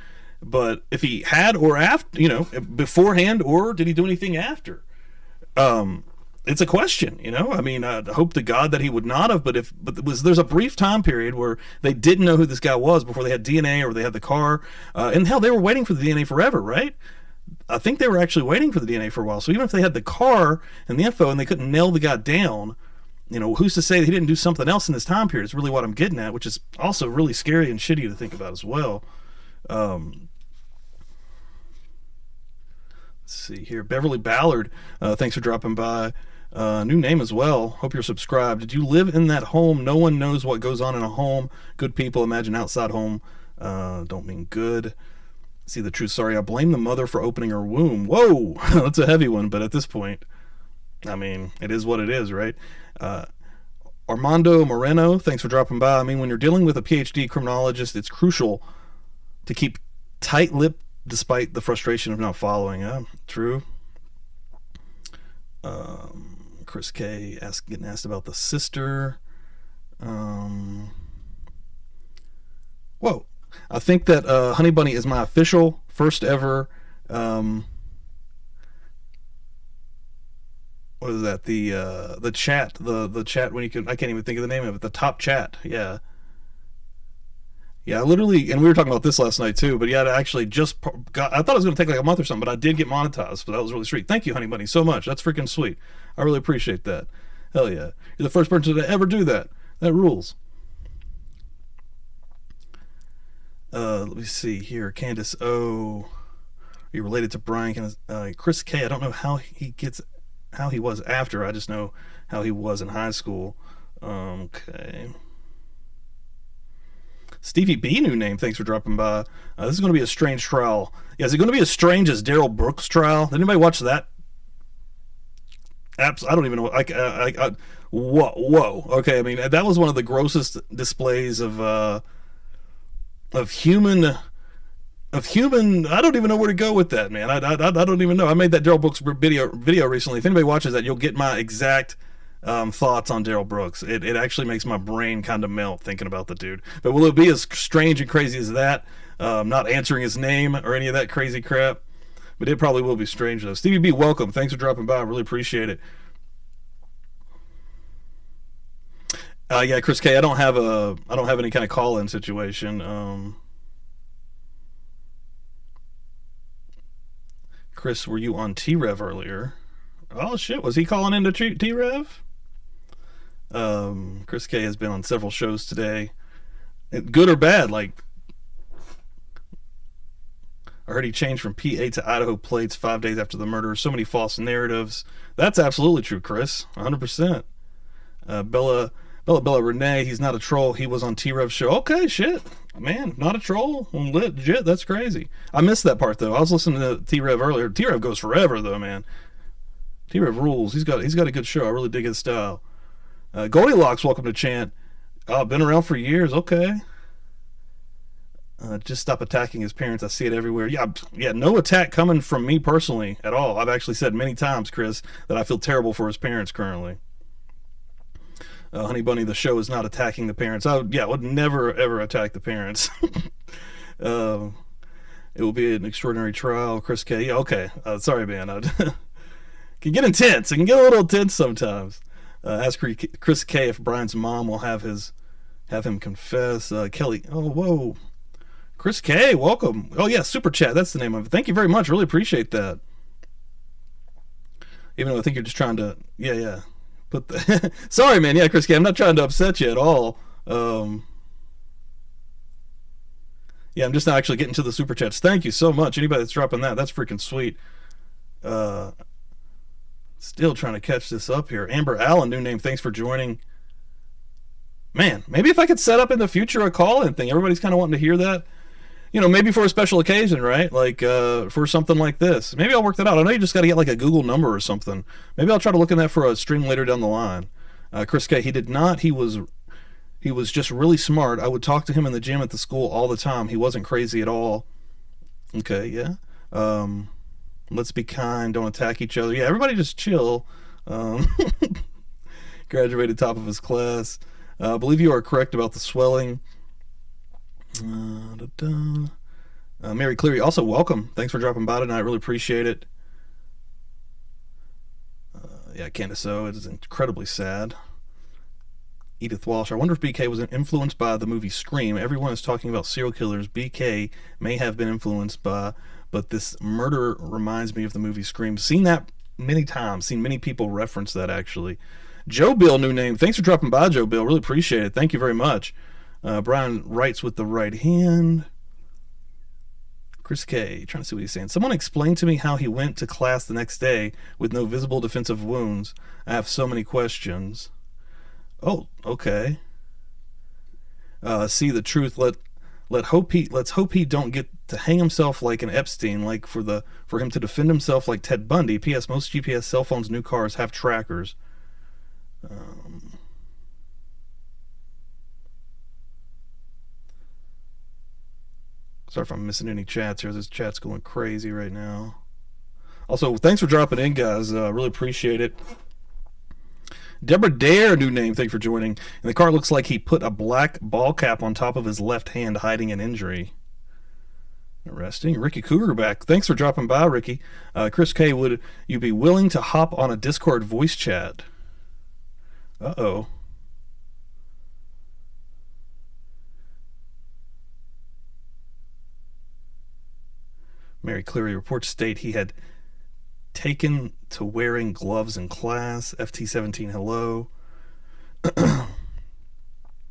But if he had or after, beforehand, or did he do anything after? It's a question, I mean, I hope to God that he would not have, but there's a brief time period where they didn't know who this guy was before they had DNA or they had the car, and hell, they were waiting for the DNA forever, right? I think they were actually waiting for the DNA for a while. So even if they had the car and the info and they couldn't nail the guy down, who's to say that he didn't do something else in this time period? It's really what I'm getting at, which is also really scary and shitty to think about as well. Let's see here. Beverly Ballard, thanks for dropping by. New name as well. Hope you're subscribed. Did you live in that home? No one knows what goes on in a home. Good people imagine outside home. Don't mean good. See the truth. Sorry, I blame the mother for opening her womb. Whoa, that's a heavy one, but at this point, I mean, it is what it is, right? Armando Moreno, thanks for dropping by. I mean, when you're dealing with a PhD criminologist, it's crucial to keep tight-lipped despite the frustration of not following. True. Chris K getting asked about the sister. Whoa. I think that Honey Bunny is my official first ever what is that? The chat, the chat when you can, I can't even think of the name of it. The top chat. Yeah. Yeah, literally, and we were talking about this last night too, but yeah, I actually just got, I thought it was going to take like a month or something, but I did get monetized, so that was really sweet. Thank you, Honey Bunny, so much. That's freaking sweet. I really appreciate that. Hell yeah. You're the first person to ever do that. That rules. Let me see here. Candace O. Are you related to Bryan? Chris K. I don't know how he was after. I just know how he was in high school. Okay. Stevie B, new name. Thanks for dropping by. This is going to be a strange trial. Yeah, is it going to be as strange as Daryl Brooks' trial? Did anybody watch that? I don't even know. Whoa. Okay, I mean, that was one of the grossest displays of human. I don't even know where to go with that, man. I don't even know. I made that Daryl Brooks video recently. If anybody watches that, you'll get my exact thoughts on Daryl Brooks. It actually makes my brain kind of melt thinking about the dude. But will it be as strange and crazy as that? Not answering his name or any of that crazy crap. But it probably will be strange though. Stevie B, welcome. Thanks for dropping by. I really appreciate it. Yeah, Chris K. I don't have any kind of call-in situation. Chris, were you on t-rev earlier? Oh shit, was he calling into t-rev? Chris K has been on several shows today. Good or bad? Like, I heard he changed from PA to Idaho plates 5 days after the murder. So many false narratives. That's absolutely true, Chris. 100%. Bella Renee, he's not a troll. He was on T-Rev show. Okay, shit. Man, not a troll. Legit, that's crazy. I missed that part, though. I was listening to T-Rev earlier. T-Rev goes forever, though, man. T-Rev rules. He's got a good show. I really dig his style. Goldilocks, welcome to Chant. Been around for years. Okay. Just stop attacking his parents. I see it everywhere. Yeah, no attack coming from me personally at all. I've actually said many times, Chris, that I feel terrible for his parents currently. Honey Bunny, the show is not attacking the parents. I would never, ever attack the parents. It will be an extraordinary trial. Chris K. Yeah, okay. Sorry, man. It can get intense. It can get a little intense sometimes. Ask Chris K. if Brian's mom will have him confess. Kelly. Oh, whoa. Chris K., welcome. Oh, yeah, Super Chat. That's the name of it. Thank you very much. Really appreciate that. Even though I think you're just trying to... Yeah. Put the... Sorry, man. Yeah, Chris K., I'm not trying to upset you at all. Yeah, I'm just not actually getting to the Super Chats. Thank you so much. Anybody that's dropping that's freaking sweet. Still trying to catch this up here. Amber Allen, new name. Thanks for joining. Man, maybe if I could set up in the future a call-in thing. Everybody's kind of wanting to hear that. You know, maybe for a special occasion, right? Like, for something like this. Maybe I'll work that out. I know you just got to get, like, a Google number or something. Maybe I'll try to look in that for a stream later down the line. Chris K., he did not. He was just really smart. I would talk to him in the gym at the school all the time. He wasn't crazy at all. Okay, yeah. Let's be kind. Don't attack each other. Yeah, everybody just chill. Graduated top of his class. I believe you are correct about the swelling. Mary Cleary, also welcome. Thanks for dropping by tonight. I really appreciate it. Yeah, Candace O, it is incredibly sad. Edith Walsh, I wonder if BK was influenced by the movie Scream. Everyone is talking about serial killers. BK may have been influenced by, but this murder reminds me of the movie Scream. Seen that many times. Seen many people reference that, actually. Joe Bill, new name. Thanks for dropping by, Joe Bill. Really appreciate it. Thank you very much. Brian writes with the right hand. Chris K., trying to see what he's saying. Someone explain to me how he went to class the next day with no visible defensive wounds. I have so many questions. Oh, okay. See the truth. Let's hope he don't get to hang himself like an Epstein, like for him to defend himself like Ted Bundy. P.S. Most GPS cell phones, new cars have trackers. Sorry if I'm missing any chats here. This chat's going crazy right now. Also, thanks for dropping in, guys. Really appreciate it. Deborah Dare, new name. Thank you for joining. And the car looks like he put a black ball cap on top of his left hand, hiding an injury. Interesting. Ricky Cougar back. Thanks for dropping by, Ricky. Chris K., would you be willing to hop on a Discord voice chat? Uh-oh. Mary Cleary, reports state he had taken to wearing gloves in class. FT17, hello. Let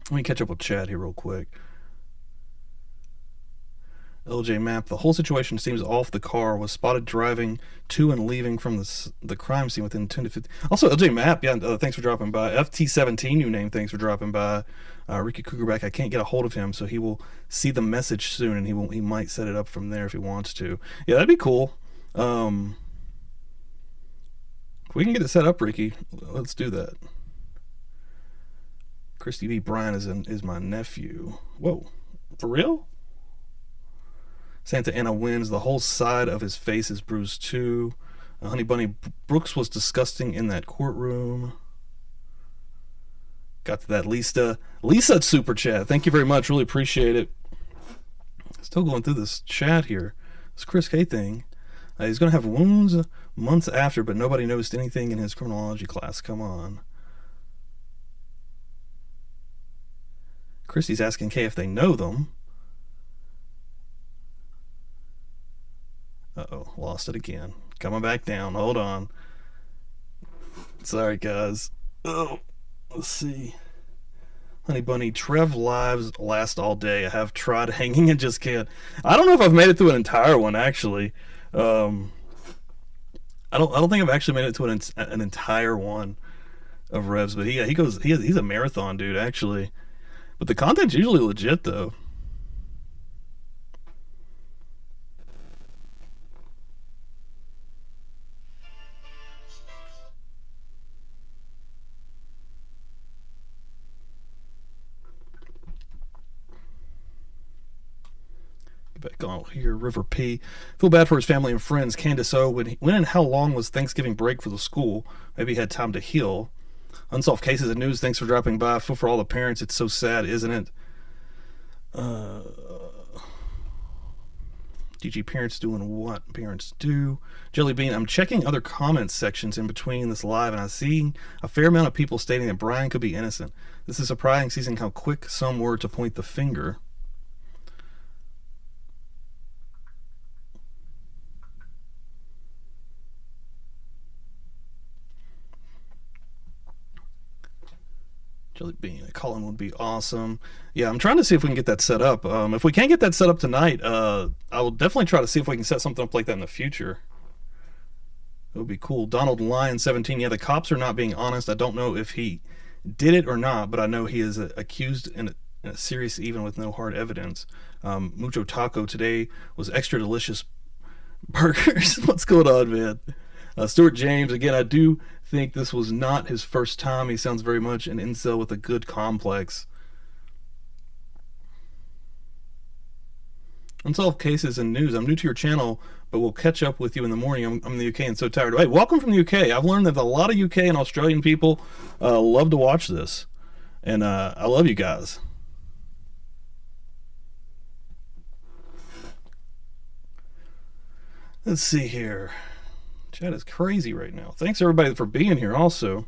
me catch up with chat here real quick. LJ Map. The whole situation seems off. The car was spotted driving to and leaving from the crime scene within 10 to 15. Also, LJ Map, yeah, thanks for dropping by. FT17, new name, thanks for dropping by. Ricky Cougarback, I can't get a hold of him, so he will see the message soon, and he might set it up from there if he wants to. Yeah, that'd be cool. If we can get it set up, Ricky, let's do that. Christy B. Bryan is my nephew. Whoa, for real? Santa Ana wins. The whole side of his face is bruised too. Honey Bunny Brooks was disgusting in that courtroom. Got to that Lisa super chat. Thank you very much. Really appreciate it. Still going through this chat here. This Chris K thing. He's going to have wounds months after, but nobody noticed anything in his criminology class. Come on. Christy's asking K if they know them. Uh-oh, lost it again. Coming back down. Hold on. Sorry, guys. Oh, let's see. Honey Bunny, Trev lives last all day. I have tried hanging and just can't. I don't know if I've made it through an entire one, actually. I don't think I've actually made it to an entire one of Revs, but he's a marathon dude, actually. But the content's usually legit, though. Back on here, River P. Feel bad for his family and friends. Candace O. When and how long was Thanksgiving break for the school? Maybe he had time to heal. Unsolved Cases and News, thanks for dropping by. Feel for all the parents. It's so sad, isn't it? DG parents doing what parents do. Jelly Bean, I'm checking other comments sections in between this live, and I'm seeing a fair amount of people stating that Bryan could be innocent. This is surprising, seeing how quick some were to point the finger. Jelly Bean, a call-in would be awesome. Yeah, I'm trying to see if we can get that set up. If we can't get that set up tonight, I will definitely try to see if we can set something up like that in the future. It would be cool. Donald Lyon, 17. Yeah, the cops are not being honest. I don't know if he did it or not, but I know he is accused in a serious, even with no hard evidence. Mucho Taco today was extra delicious burgers. What's going on, man? Stuart James, again, I do think this was not his first time. He sounds very much an incel with a good complex. Unsolved Cases and News. I'm new to your channel, but we'll catch up with you in the morning. I'm in the UK and so tired. Hey, welcome from the UK. I've learned that a lot of UK and Australian people love to watch this. And I love you guys. Let's see here. Chat is crazy right now. Thanks everybody for being here also.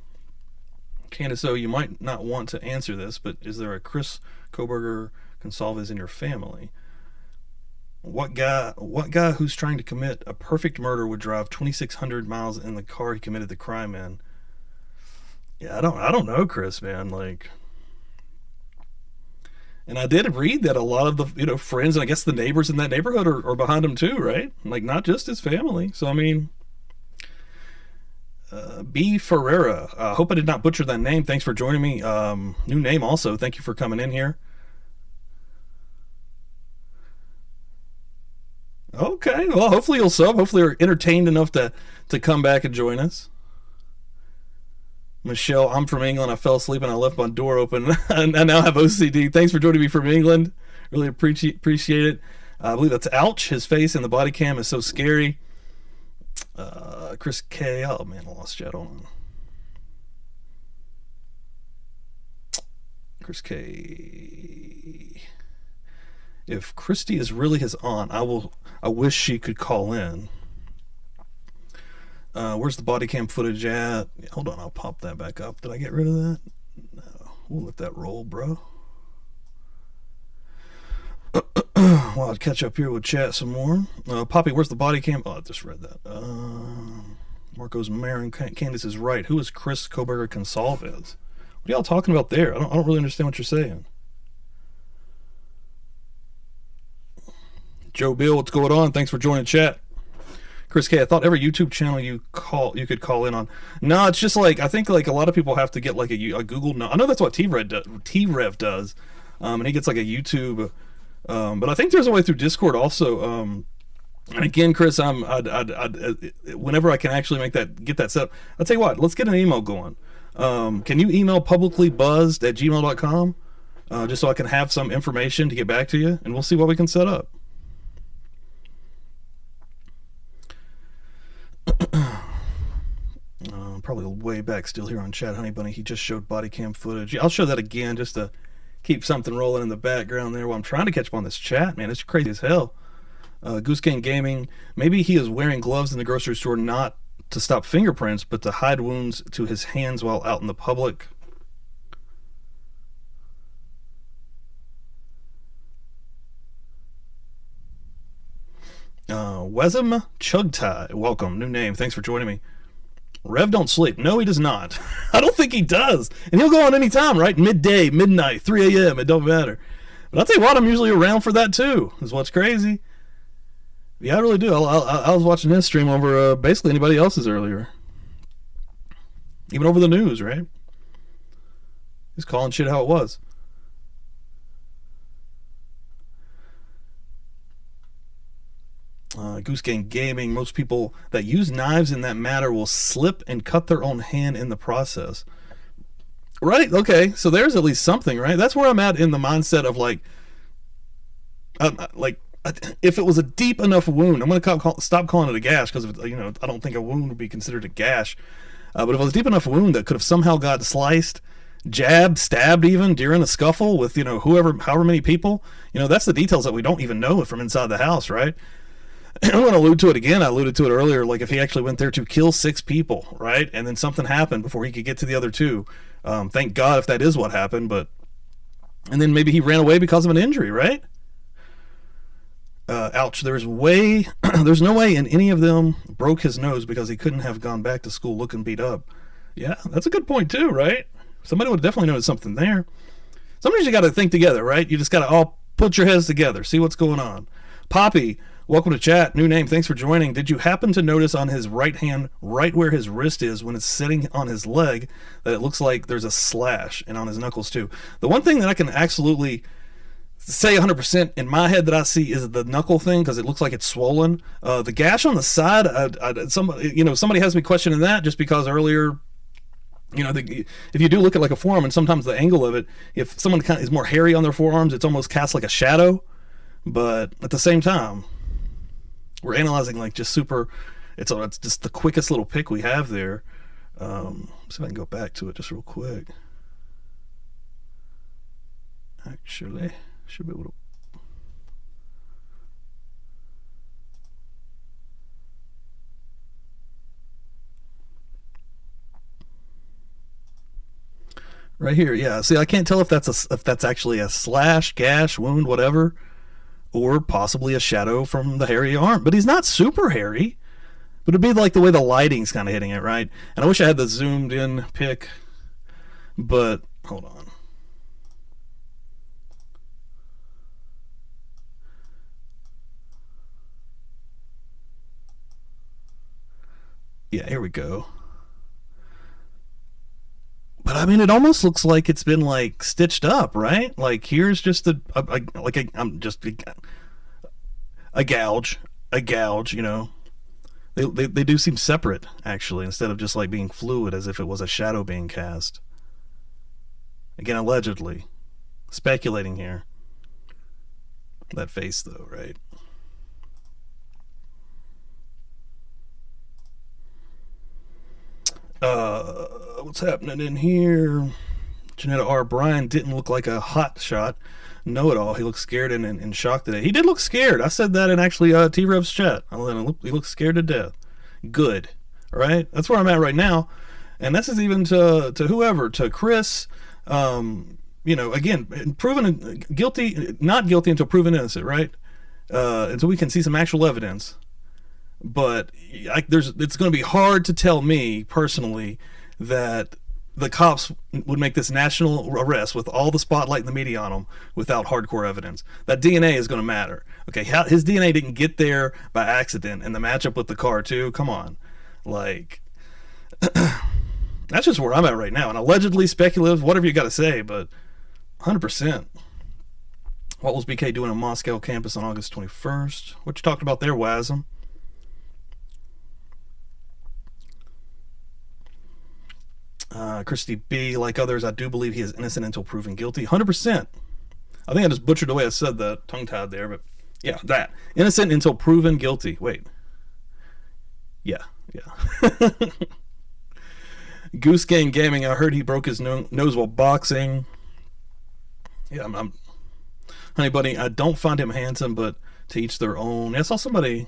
Candace O, you might not want to answer this, but is there a Chris Kohberger Gonsalves in your family? What guy who's trying to commit a perfect murder would drive 2,600 miles in the car he committed the crime in? Yeah, I don't know, Chris, man. Like, and I did read that a lot of the friends and I guess the neighbors in that neighborhood are behind him too, right? Like, not just his family. So I mean, B. Ferreira. Hope I did not butcher that name. Thanks for joining me. New name also. Thank you for coming in here. Okay. Well, hopefully you'll sub. Hopefully you're entertained enough to come back and join us. Michelle, I'm from England. I fell asleep and I left my door open. I now have OCD. Thanks for joining me from England. Really appreciate it. I believe that's Ouch. His face in the body cam is so scary. Chris K. Oh man, I lost chat on. Chris K. If Christy is really his aunt, I wish she could call in. Where's the body cam footage at? Hold on, I'll pop that back up. Did I get rid of that? No. We'll let that roll, bro. Well, I'll catch up here with chat some more. Poppy, where's the body cam? Oh, I just read that. Marcos Marin, Candace is right. Who is Chris Kohberger Gonsalves? What are y'all talking about there? I don't really understand what you're saying. Joe Bill, what's going on? Thanks for joining chat. Chris K, I thought every YouTube channel you could call in on. No, it's just like, I think like a lot of people have to get like a Google. No, I know that's what t-rev does, and he gets like a YouTube. But I think there's a way through Discord also. And again, Chris, whenever I can actually get that set up, I'll tell you what. Let's get an email going. Can you email publiclybuzzed@gmail.com, just so I can have some information to get back to you, and we'll see what we can set up. Probably way back still here on chat, Honey Bunny. He just showed body cam footage. I'll show that again just to keep something rolling in the background there while I'm trying to catch up on this chat, man. It's crazy as hell. Goose Gang Gaming, maybe he is wearing gloves in the grocery store not to stop fingerprints, but to hide wounds to his hands while out in the public. Wesam Chugtai, welcome, new name, thanks for joining me. Rev don't sleep. No, he does not. I don't think he does. And he'll go on any time, right? Midday, midnight, 3 a.m. It don't matter. But I'll tell you what, I'm usually around for that too, is what's crazy. Yeah, I really do. I was watching his stream over basically anybody else's earlier. Even over the news, right? He's calling shit how it was. Goose Gang Gaming, most people that use knives in that matter will slip and cut their own hand in the process. Right, okay, so there's at least something, right? That's where I'm at in the mindset of like if it was a deep enough wound, I'm going to stop calling it a gash because, I don't think a wound would be considered a gash. But if it was a deep enough wound that could have somehow got sliced, jabbed, stabbed even during a scuffle with, however many people, that's the details that we don't even know from inside the house, right? I'm going to allude to it again. I alluded to it earlier. Like if he actually went there to kill 6 people, right? And then something happened before he could get to the other 2. Thank God if that is what happened. And then maybe he ran away because of an injury, right? Ouch. There's no way in any of them broke his nose because he couldn't have gone back to school looking beat up. Yeah, that's a good point too, right? Somebody would definitely notice something there. Sometimes you got to think together, right? You just got to all put your heads together, see what's going on. Poppy, welcome to chat. New name. Thanks for joining. Did you happen to notice on his right hand, right where his wrist is, when it's sitting on his leg, that it looks like there's a slash, and on his knuckles too? The one thing that I can absolutely say 100% in my head that I see is the knuckle thing, because it looks like it's swollen. The gash on the side, somebody has me questioning that, just because earlier, if you do look at like a forearm, and sometimes the angle of it, if someone kind of is more hairy on their forearms, it's almost cast like a shadow. But at the same time, we're analyzing like just super. It's just the quickest little pick we have there. See if I can go back to it just real quick. Actually, should be able to. Right here, yeah. See, I can't tell if that's actually a slash, gash, wound, whatever, or possibly a shadow from the hairy arm. But he's not super hairy. But it'd be like the way the lighting's kind of hitting it, right? And I wish I had the zoomed in pic, but hold on. Yeah, here we go. But I mean, it almost looks like it's been like stitched up, right? Like here's just a gouge, They do seem separate, actually, instead of just like being fluid as if it was a shadow being cast. Again, allegedly. Speculating here. That face, though, right? What's happening in here? Janetta R. Bryan didn't look like a hot shot. Know-it-all. He looked scared and shocked today. He did look scared. I said that in actually T-Rev's chat. He looked scared to death. Good. All right? That's where I'm at right now. And this is even to whoever, to Chris, again, proven guilty, not guilty until proven innocent, right? Until we can see some actual evidence. But it's going to be hard to tell me personally that the cops would make this national arrest with all the spotlight and the media on him without hardcore evidence. That DNA is going to matter. Okay, his DNA didn't get there by accident, and the matchup with the car too. Come on, like that's just where I'm at right now. And allegedly speculative, whatever you got to say, but 100%. What was BK doing on Moscow campus on August 21st? What you talking about there, Wasm? Christy B, like others, I do believe he is innocent until proven guilty. 100%. I think I just butchered the way I said that, tongue-tied there, but yeah, that. Innocent until proven guilty. Wait. Yeah. Goose Gang Gaming, I heard he broke his nose while boxing. Yeah, I'm Honey Bunny, I don't find him handsome, but to each their own. I saw somebody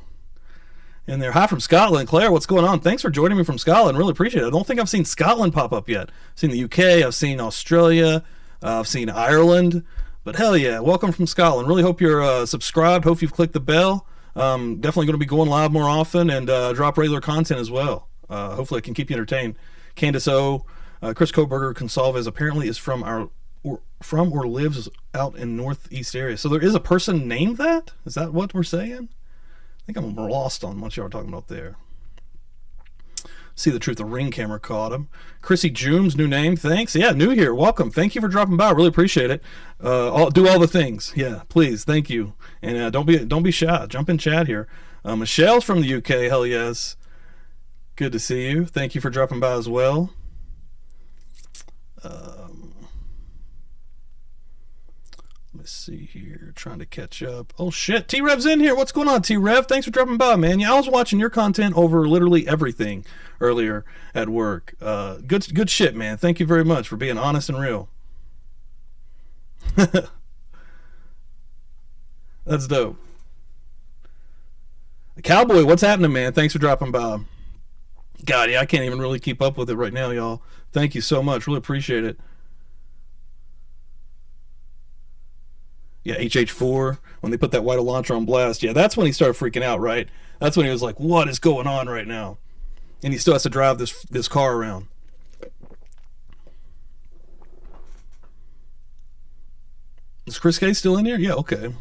in there. Hi from Scotland. Claire, what's going on? Thanks for joining me from Scotland. Really appreciate it. I don't think I've seen Scotland pop up yet. I've seen the UK. I've seen Australia. I've seen Ireland. But hell yeah, welcome from Scotland. Really hope you're subscribed. Hope you've clicked the bell. Definitely going to be going live more often and drop regular content as well. Hopefully I can keep you entertained. Candace O. Chris Kohberger Consalves apparently is from or lives out in northeast area. So there is a person named that? Is that what we're saying? I think I'm lost on what you were talking about there. See the truth, the Ring camera caught him. Chrissy Jooms, new name, thanks. Yeah, new here, welcome. Thank you for dropping by, really appreciate it. Do all the things, yeah, please, thank you. And don't be shy, jump in chat here. Michelle's from the UK, hell yes. Good to see you. Thank you for dropping by as well. Let's see here, trying to catch up. Oh shit, T-Rev's in here. What's going on, T-Rev? Thanks for dropping by, man. Yeah, I was watching your content over literally everything earlier at work. Good shit, man. Thank you very much for being honest and real. That's dope. Cowboy, what's happening, man? Thanks for dropping by. God, yeah, I can't even really keep up with it right now, y'all. Thank you so much. Really appreciate it. Yeah, HH4, when they put that white launcher on blast, yeah, that's when he started freaking out, right? That's when he was like, what is going on right now? And he still has to drive this car around. Is Chris K still in here? Yeah, okay.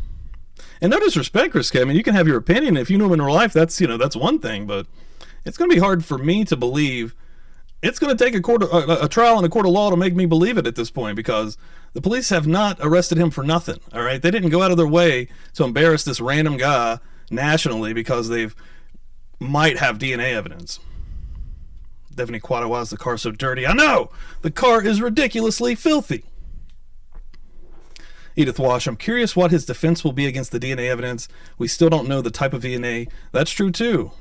And no disrespect, Chris K. I mean, you can have your opinion. If you know him in real life, that's one thing, but it's going to be hard for me to believe. It's going to take a trial in a court of law to make me believe it at this point, because the police have not arrested him for nothing, all right? They didn't go out of their way to embarrass this random guy nationally because they might have DNA evidence. Definitely quite why is the car so dirty? I know! The car is ridiculously filthy. Edith Wash, I'm curious what his defense will be against the DNA evidence. We still don't know the type of DNA. That's true too.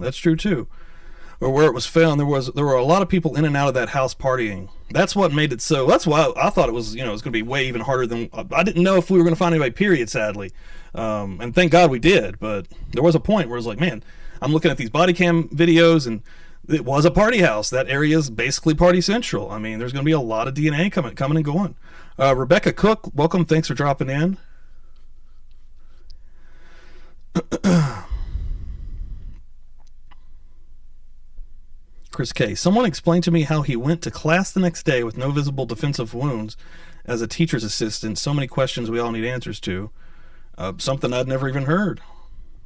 Or where it was found. There were a lot of people in and out of that house partying. That's what made it so. That's why I thought it was, it was going to be way even harder than I didn't know if we were going to find anybody, period, sadly. And thank God we did, but there was a point where it was like, man, I'm looking at these body cam videos and it was a party house. That area is basically party central. I mean, there's going to be a lot of DNA coming and going. Rebecca Cook, welcome. Thanks for dropping in. Chris K. Someone explained to me how he went to class the next day with no visible defensive wounds as a teacher's assistant. So many questions we all need answers to. Something I'd never even heard.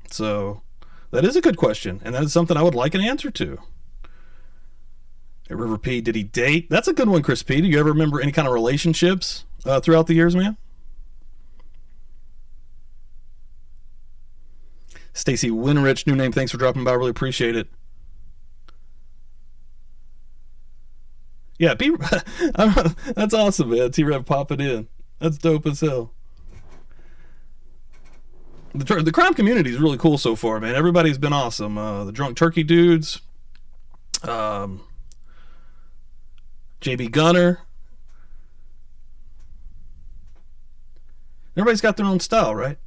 So that is a good question, and that is something I would like an answer to. River P, did he date? That's a good one, Chris P. Do you ever remember any kind of relationships throughout the years, man? Stacy Winrich, new name, thanks for dropping by. Really appreciate it. Yeah, that's awesome, man. T-Rev popping in. That's dope as hell. The crime community is really cool so far, man. Everybody's been awesome. The Drunk Turkey dudes, JB Gunner. Everybody's got their own style, right?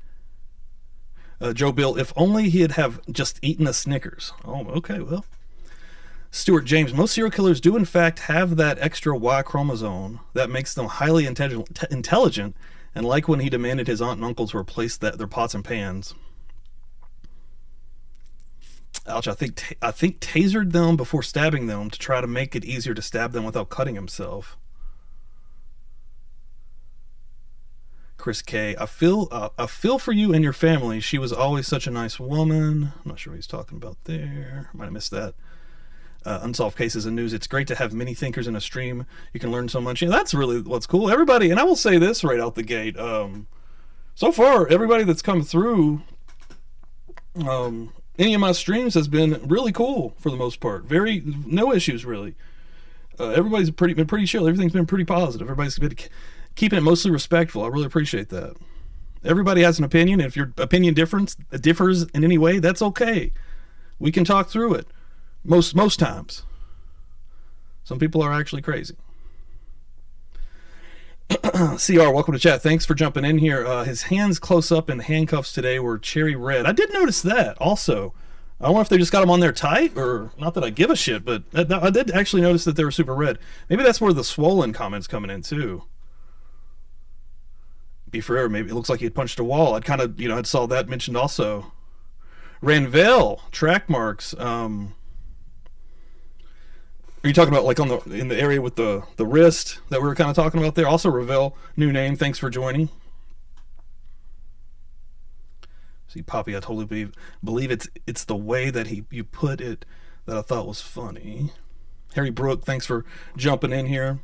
Joe Bill, if only he'd have just eaten a Snickers. Oh, okay, well. Stuart James, most serial killers do in fact have that extra Y chromosome that makes them highly intelligent, and like when he demanded his aunt and uncle to replace their pots and pans. Ouch, I think tasered them before stabbing them to try to make it easier to stab them without cutting himself. Chris K. I feel for you and your family. She was always such a nice woman. I'm not sure what he's talking about there. Might have missed that. Unsolved cases and news. It's great to have many thinkers in a stream. You can learn so much. Yeah, that's really what's cool. Everybody, and I will say this right out the gate. So far, everybody that's come through any of my streams has been really cool for the most part. No issues really. Everybody's been pretty chill. Everything's been pretty positive. Everybody's been keeping it mostly respectful. I really appreciate that. Everybody has an opinion. If your opinion differs in any way, that's okay. We can talk through it. Most times. Some people are actually crazy. CR, welcome to chat. Thanks for jumping in here. His hands close up in the handcuffs today were cherry red. I did notice that also. I don't know if they just got them on there tight, or not that I give a shit, but I did actually notice that they were super red. Maybe that's where the swollen comment's coming in too. Be fair, maybe it looks like he had punched a wall. I'd kind of, I'd saw that mentioned also. Ranvel, track marks. Are you talking about like in the area with the wrist that we were kind of talking about there? Also, Ravel, new name. Thanks for joining. See, Poppy, I totally believe it's the way that you put it that I thought was funny. Harry Brook, thanks for jumping in here.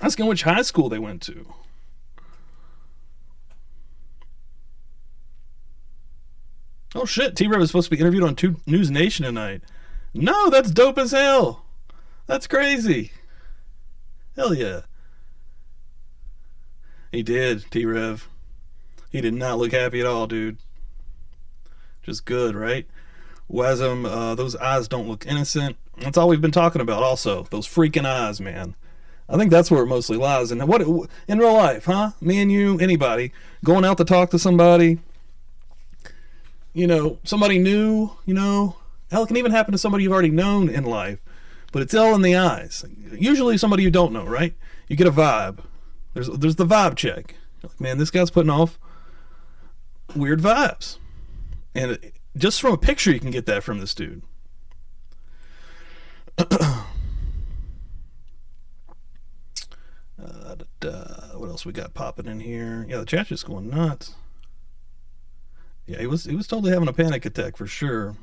Asking which high school they went to. Oh shit, T-Rev is supposed to be interviewed on News Nation tonight. No, that's dope as hell. That's crazy. Hell yeah. He did, T-Rev. He did not look happy at all, dude. Just good, right? Wasm, those eyes don't look innocent. That's all we've been talking about also. Those freaking eyes, man. I think that's where it mostly lies. And what in real life, huh? Me and you, anybody, going out to talk to somebody, somebody new, hell, it can even happen to somebody you've already known in life. But it's all in the eyes. Usually somebody you don't know, right? You get a vibe. There's the vibe check. You're like, man, this guy's putting off weird vibes. And just from a picture, you can get that from this dude. What else we got popping in here? Yeah, the chat's just going nuts. Yeah, he was totally having a panic attack for sure.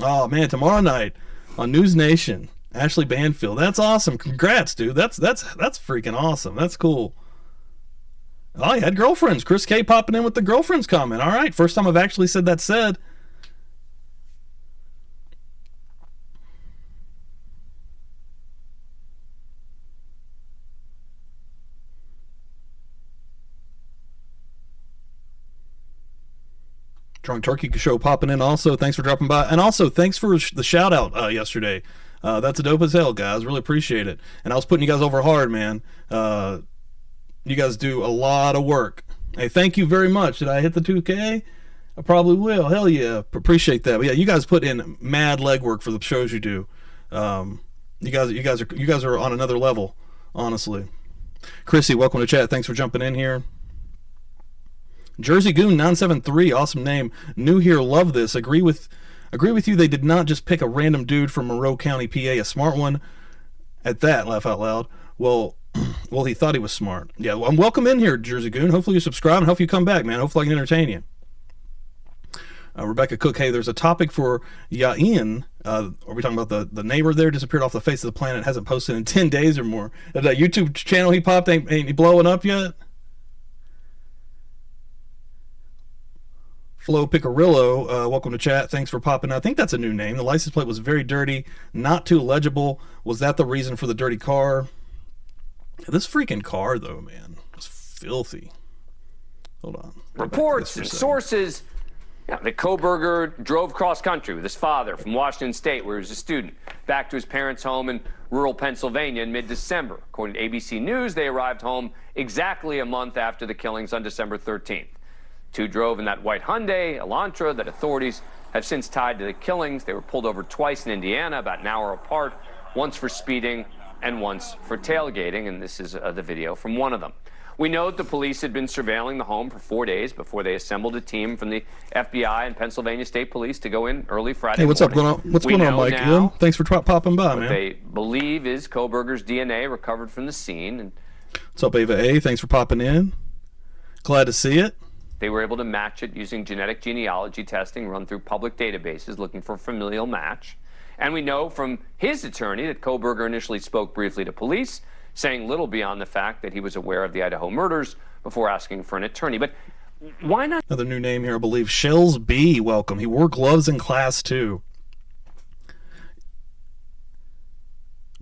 Oh man, tomorrow night on News Nation, Ashley Banfield. That's awesome. Congrats, dude. That's freaking awesome. That's cool. Oh, you had girlfriends. Chris K popping in with the girlfriends comment. All right, first time I've actually said that said. Drunk Turkey Show popping in also. Thanks for dropping by. And also, thanks for the shout out yesterday. That's a dope as hell, guys. Really appreciate it. And I was putting you guys over hard, man. You guys do a lot of work. Hey, thank you very much. Did I hit the 2K? I probably will. Hell yeah. Appreciate that. But yeah, you guys put in mad legwork for the shows you do. You guys are on another level, honestly. Chrissy, welcome to chat. Thanks for jumping in here. Jersey Goon 973, awesome name. New here, love this. Agree with you. They did not just pick a random dude from Monroe County, PA, a smart one. At that, laugh out loud. Well, he thought he was smart. Yeah, well, welcome in here, Jersey Goon. Hopefully you subscribe and hopefully you come back, man. Hopefully I can entertain you. Rebecca Cook, hey, there's a topic for Yain. Are we talking about the neighbor there disappeared off the face of the planet, hasn't posted in 10 days or more? That YouTube channel he popped ain't he blowing up yet? Flo Picarillo, welcome to chat. Thanks for popping. I think that's a new name. The license plate was very dirty, not too legible. Was that the reason for the dirty car? This freaking car, though, man, was filthy. Hold on. Reports and sources that Kohberger drove cross country with his father from Washington State, where he was a student, back to his parents' home in rural Pennsylvania in mid-December. According to ABC News, they arrived home exactly a month after the killings on December 13th. Two drove in that white Hyundai Elantra that authorities have since tied to the killings. They were pulled over twice in Indiana, about an hour apart, once for speeding and once for tailgating, and this is the video from one of them. We know the police had been surveilling the home for 4 days before they assembled a team from the FBI and Pennsylvania State Police to go in early Friday morning. Hey, what's up? What's going on, Mike? Now, thanks for popping by, man. What they believe is Kohberger's DNA recovered from the scene. And What's up, Ava A? Thanks for popping in. Glad to see it. They were able to match it using genetic genealogy testing run through public databases looking for a familial match. And we know from his attorney that Kohberger initially spoke briefly to police, saying little beyond the fact that he was aware of the Idaho murders before asking for an attorney. But why not? Another new name here, I believe. Shells B, welcome. He wore gloves in class, too.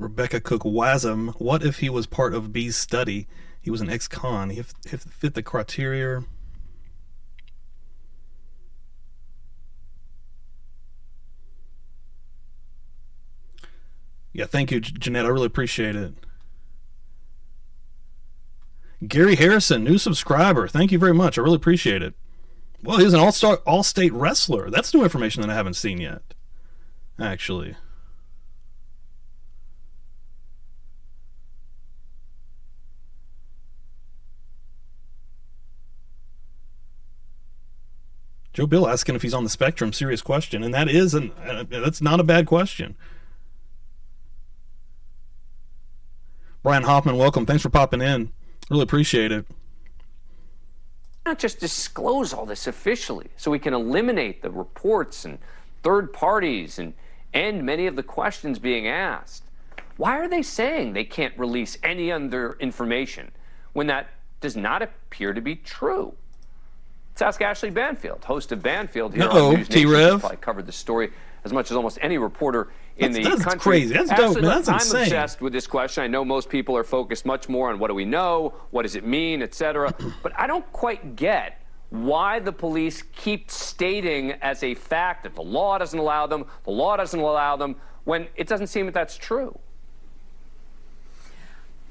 Rebecca Cook Wasm, what if he was part of B's study? He was an ex-con. He fit the criteria. Yeah, thank you, Jeanette. I really appreciate it. Gary Harrison, new subscriber. Thank you very much. I really appreciate it. Well, he's an all-state wrestler. That's new information that I haven't seen yet, actually. Joe Bill asking if he's on the spectrum. Serious question, and that is that's not a bad question. Brian Hoffman, welcome. Thanks for popping in. Really appreciate it. Not just disclose all this officially so we can eliminate the reports and third parties and end many of the questions being asked. Why are they saying they can't release any other information when that does not appear to be true? Let's ask Ashley Banfield, host of Banfield here on News Nation. T-rev. Probably covered the story as much as almost any reporter in the country. That's crazy. That's dope, man. That's insane. I'm obsessed with this question. I know most people are focused much more on what do we know, what does it mean, etc. But I don't quite get why the police keep stating as a fact that the law doesn't allow them, when it doesn't seem that that's true.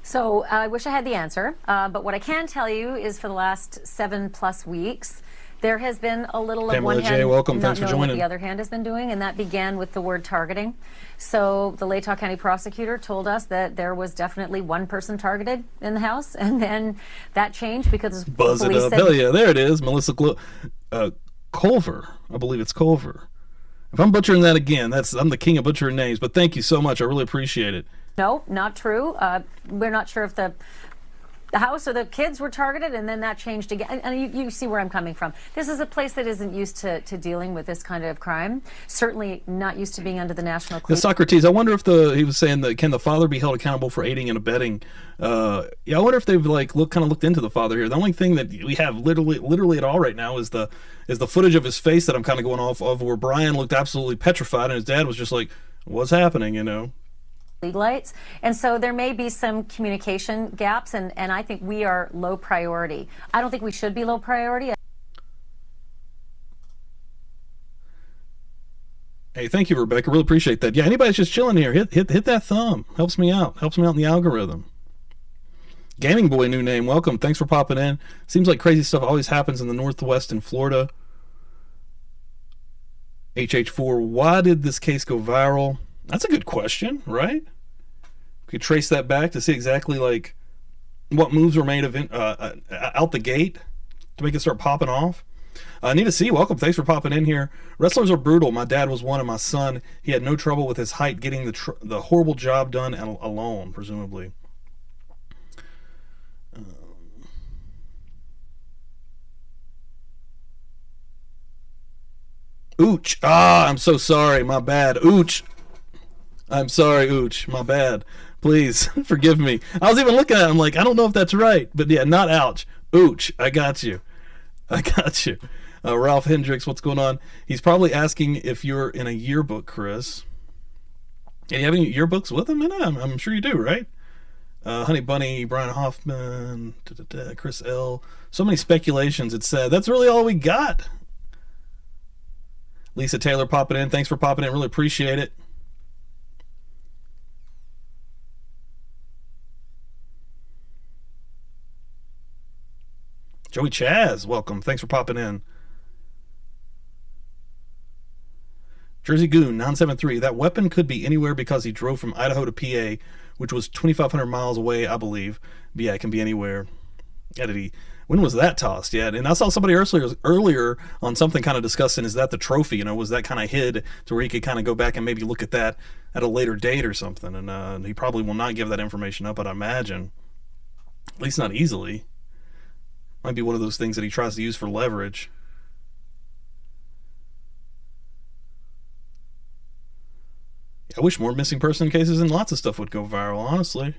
So I wish I had the answer, but what I can tell you is for the last 7+ weeks, there has been a little of one hand welcome. not Thanks for knowing what joining. the other hand has been doing, and that began with the word targeting. So the Latah County prosecutor told us that there was definitely one person targeted in the house, and then that changed because Buzz it police up. said, Hell yeah, there it is. Melissa Culver. I believe it's Culver. If I'm butchering that again, I'm the king of butchering names, but thank you so much. I really appreciate it. no, not true. We're not sure if the house or the kids were targeted, and then that changed again. And you see where I'm coming from. This is a place that isn't used to dealing with this kind of crime. Certainly not used to being under the national. Socrates, I wonder if he was saying that can the father be held accountable for aiding and abetting? Yeah, I wonder if they've looked into the father here. The only thing that we have literally at all right now is the footage of his face that I'm kind of going off of, where Brian looked absolutely petrified and his dad was just like, "What's happening?" You know. Lead lights, and so there may be some communication gaps, and I think we are low priority. I don't think we should be low priority. Hey, thank you, Rebecca. Really appreciate that. Yeah, anybody's just chilling here, hit that thumb. Helps me out in the algorithm. Gaming Boy, new name. Welcome. Thanks for popping in. Seems like crazy stuff always happens in the Northwest in Florida. HH4, why did this case go viral? That's a good question, right? We could trace that back to see exactly what moves were made out the gate to make it start popping off. Anita C, welcome. Thanks for popping in here. Wrestlers are brutal. My dad was one, and my son, he had no trouble with his height getting the horrible job done alone, presumably. Ooch. I'm so sorry. My bad. Ooch. I'm sorry, Ooch. My bad. Please forgive me. I was even looking at it. I'm like, I don't know if that's right. But yeah, not ouch. Ooch. I got you. Ralph Hendricks, what's going on? He's probably asking if you're in a yearbook, Chris. Yeah, you have any yearbooks with him in it? I'm sure you do, right? Honey Bunny, Brian Hoffman, Chris L. So many speculations. It's sad. That's really all we got. Lisa Taylor popping in. Thanks for popping in. Really appreciate it. Joey Chaz, welcome. Thanks for popping in. Jersey Goon 973. That weapon could be anywhere because he drove from Idaho to PA, which was 2,500 miles away, I believe. But yeah, it can be anywhere. Yeah, when was that tossed? Yeah, and I saw somebody earlier on something kind of discussing, is that the trophy? You know, was that kind of hid to where he could kind of go back and maybe look at that at a later date or something? And he probably will not give that information up, I'd imagine. At least not easily. Might be one of those things that he tries to use for leverage. I wish more missing person cases and lots of stuff would go viral, honestly.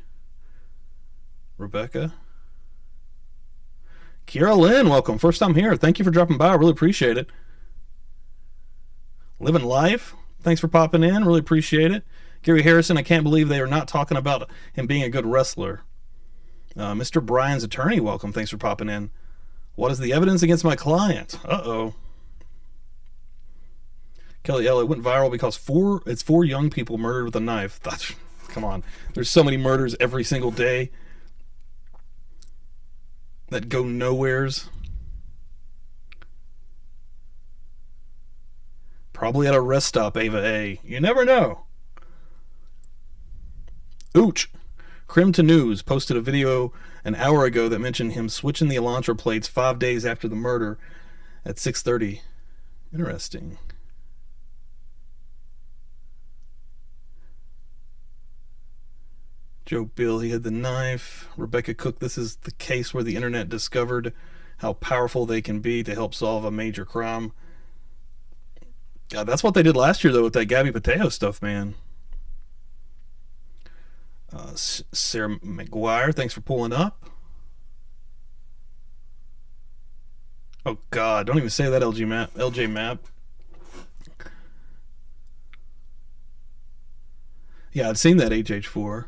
Rebecca. Kiera Lynn, welcome. First time here. Thank you for dropping by. I really appreciate it. Living Life, thanks for popping in. Really appreciate it. Gary Harrison, I can't believe they are not talking about him being a good wrestler. Mr. Bryan's attorney, welcome. Thanks for popping in. What is the evidence against my client? Uh-oh. Kelly L, it went viral because four young people murdered with a knife. Come on. There's so many murders every single day that go nowheres. Probably at a rest stop, Ava A. You never know. Ooch. Crim to News posted a video an hour ago that mentioned him switching the Elantra plates 5 days after the murder at 6:30. Interesting. Joe Bill, he had the knife. Rebecca Cook, this is the case where the internet discovered how powerful they can be to help solve a major crime. God, that's what they did last year, though, with that Gabby Pateo stuff, man. Sarah McGuire, thanks for pulling up. Oh, God, don't even say that, LJ Map. Yeah, I'd seen that HH4.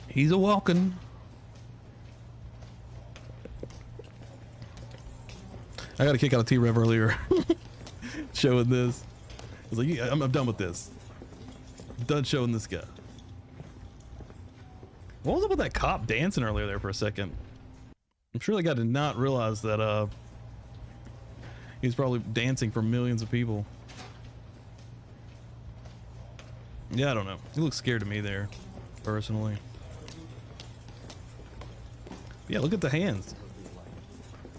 He's a walking. I got a kick out of t-rev earlier showing this. I was like, yeah, I'm done with this. I'm done showing this guy. What was up with that cop dancing earlier there for a second? I'm sure the guy did not realize that he was probably dancing for millions of people. Yeah, I don't know. He looks scared to me there, personally. Yeah, look at the hands.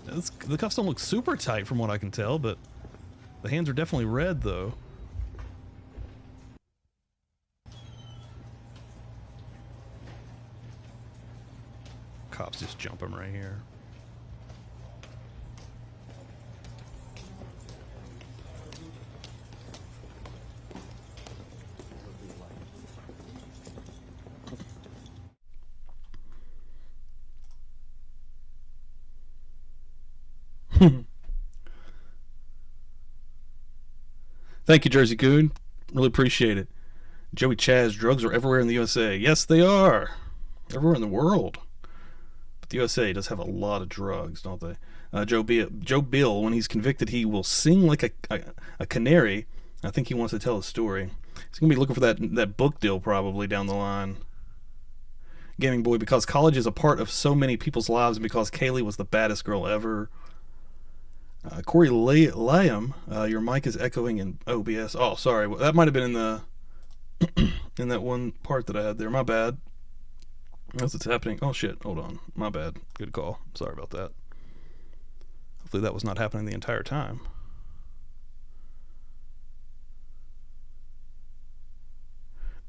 The cuffs don't look super tight from what I can tell, but the hands are definitely red, though. Cops just jump him right here. Thank you, Jersey Goon. Really appreciate it. Joey Chaz, drugs are everywhere in the USA. Yes, they are. Everywhere in the world. But the USA does have a lot of drugs, don't they? Joe Bill, when he's convicted, he will sing like a canary. I think he wants to tell a story. He's going to be looking for that book deal probably down the line. Gaming Boy, because college is a part of so many people's lives and because Kaylee was the baddest girl ever. Corey Liam, your mic is echoing in OBS. Oh, sorry. That might have been in the in that one part that I had there. My bad. As it's happening. Oh, shit. Hold on. My bad. Good call. Sorry about that. Hopefully that was not happening the entire time.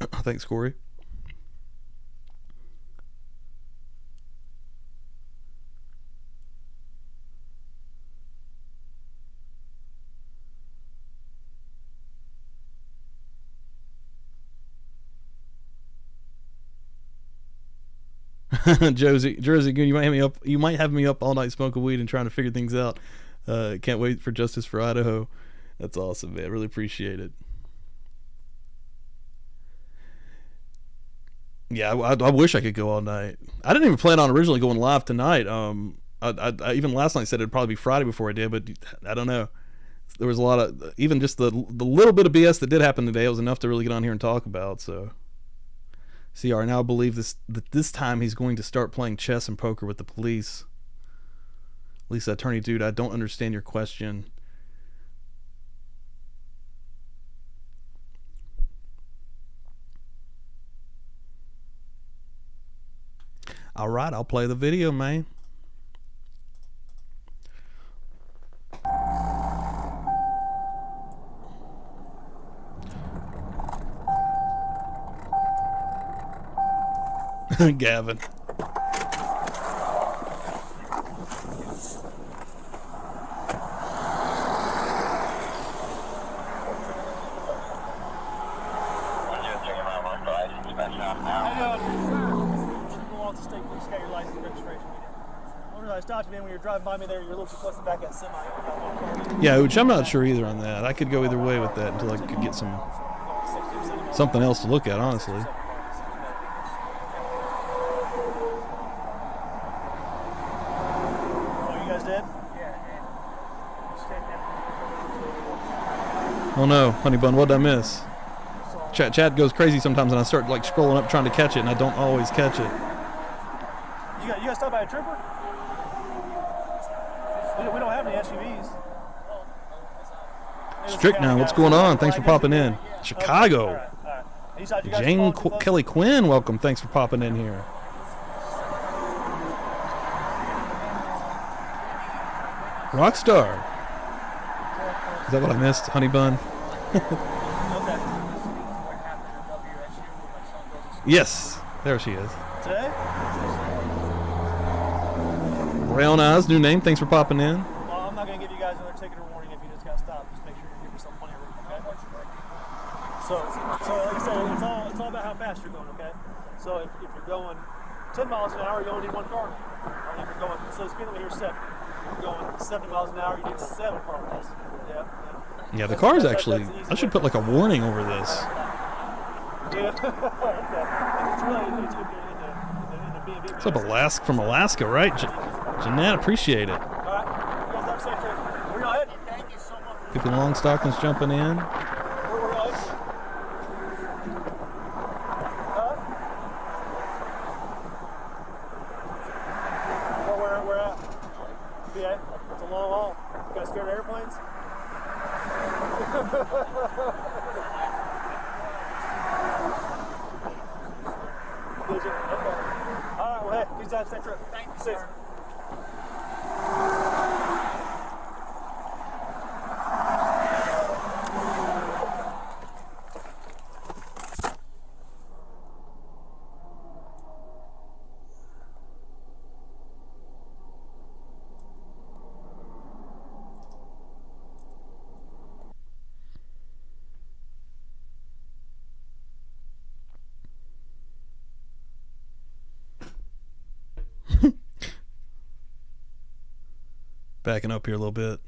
Thanks, Corey. Jersey Goon, you might have me up all night smoking weed and trying to figure things out. Can't wait for Justice for Idaho. That's awesome, man. Really appreciate it. Yeah, I wish I could go all night. I didn't even plan on originally going live tonight. I even last night said it'd probably be Friday before I did, but I don't know. There was a lot of, even just the little bit of BS that did happen today, it was enough to really get on here and talk about, so. CR, now believe that this time he's going to start playing chess and poker with the police. Lisa, attorney dude, I don't understand your question. All right, I'll play the video, man. Gavin. I stopped you, man, when you were driving by me there. You're a little too close to back that semi. Yeah, which I'm not sure either on that. I could go either way with that until I could get something else to look at, honestly. Oh, you guys did? Oh no, honey bun, what did I miss? Chat goes crazy sometimes, and I start like scrolling up trying to catch it, and I don't always catch it. You guys stopped by a trooper? We don't have any SUVs. Strict now, what's going on? Thanks for popping in. Chicago. Jane Kelly Quinn, welcome. Thanks for popping in here. Rockstar. Is that what I missed, honey bun? Yes, there she is. Brown Eyes, new name. Thanks for popping in. Well, I'm not going to give you guys another ticket or warning if you just got stopped. Just make sure you give yourself plenty of room, okay? So like I said, it's all about how fast you're going, okay? So if you're going 10 miles an hour, you only need one car. Or if you're going, so the speed limit here is 70. If you're going 70 miles an hour, you need 7 cars. Yeah. Yeah, the car's actually, I should put like a warning over this. Yeah. It's really, What's up, Alaska, from Alaska, right? Jeanette, appreciate it. People in long stockings jumping in. Where at? PA? It's a long haul. You guys scared of airplanes? Okay. All right, well, hey, good job, safe trip. Thank you, sir. Backing up here a little bit.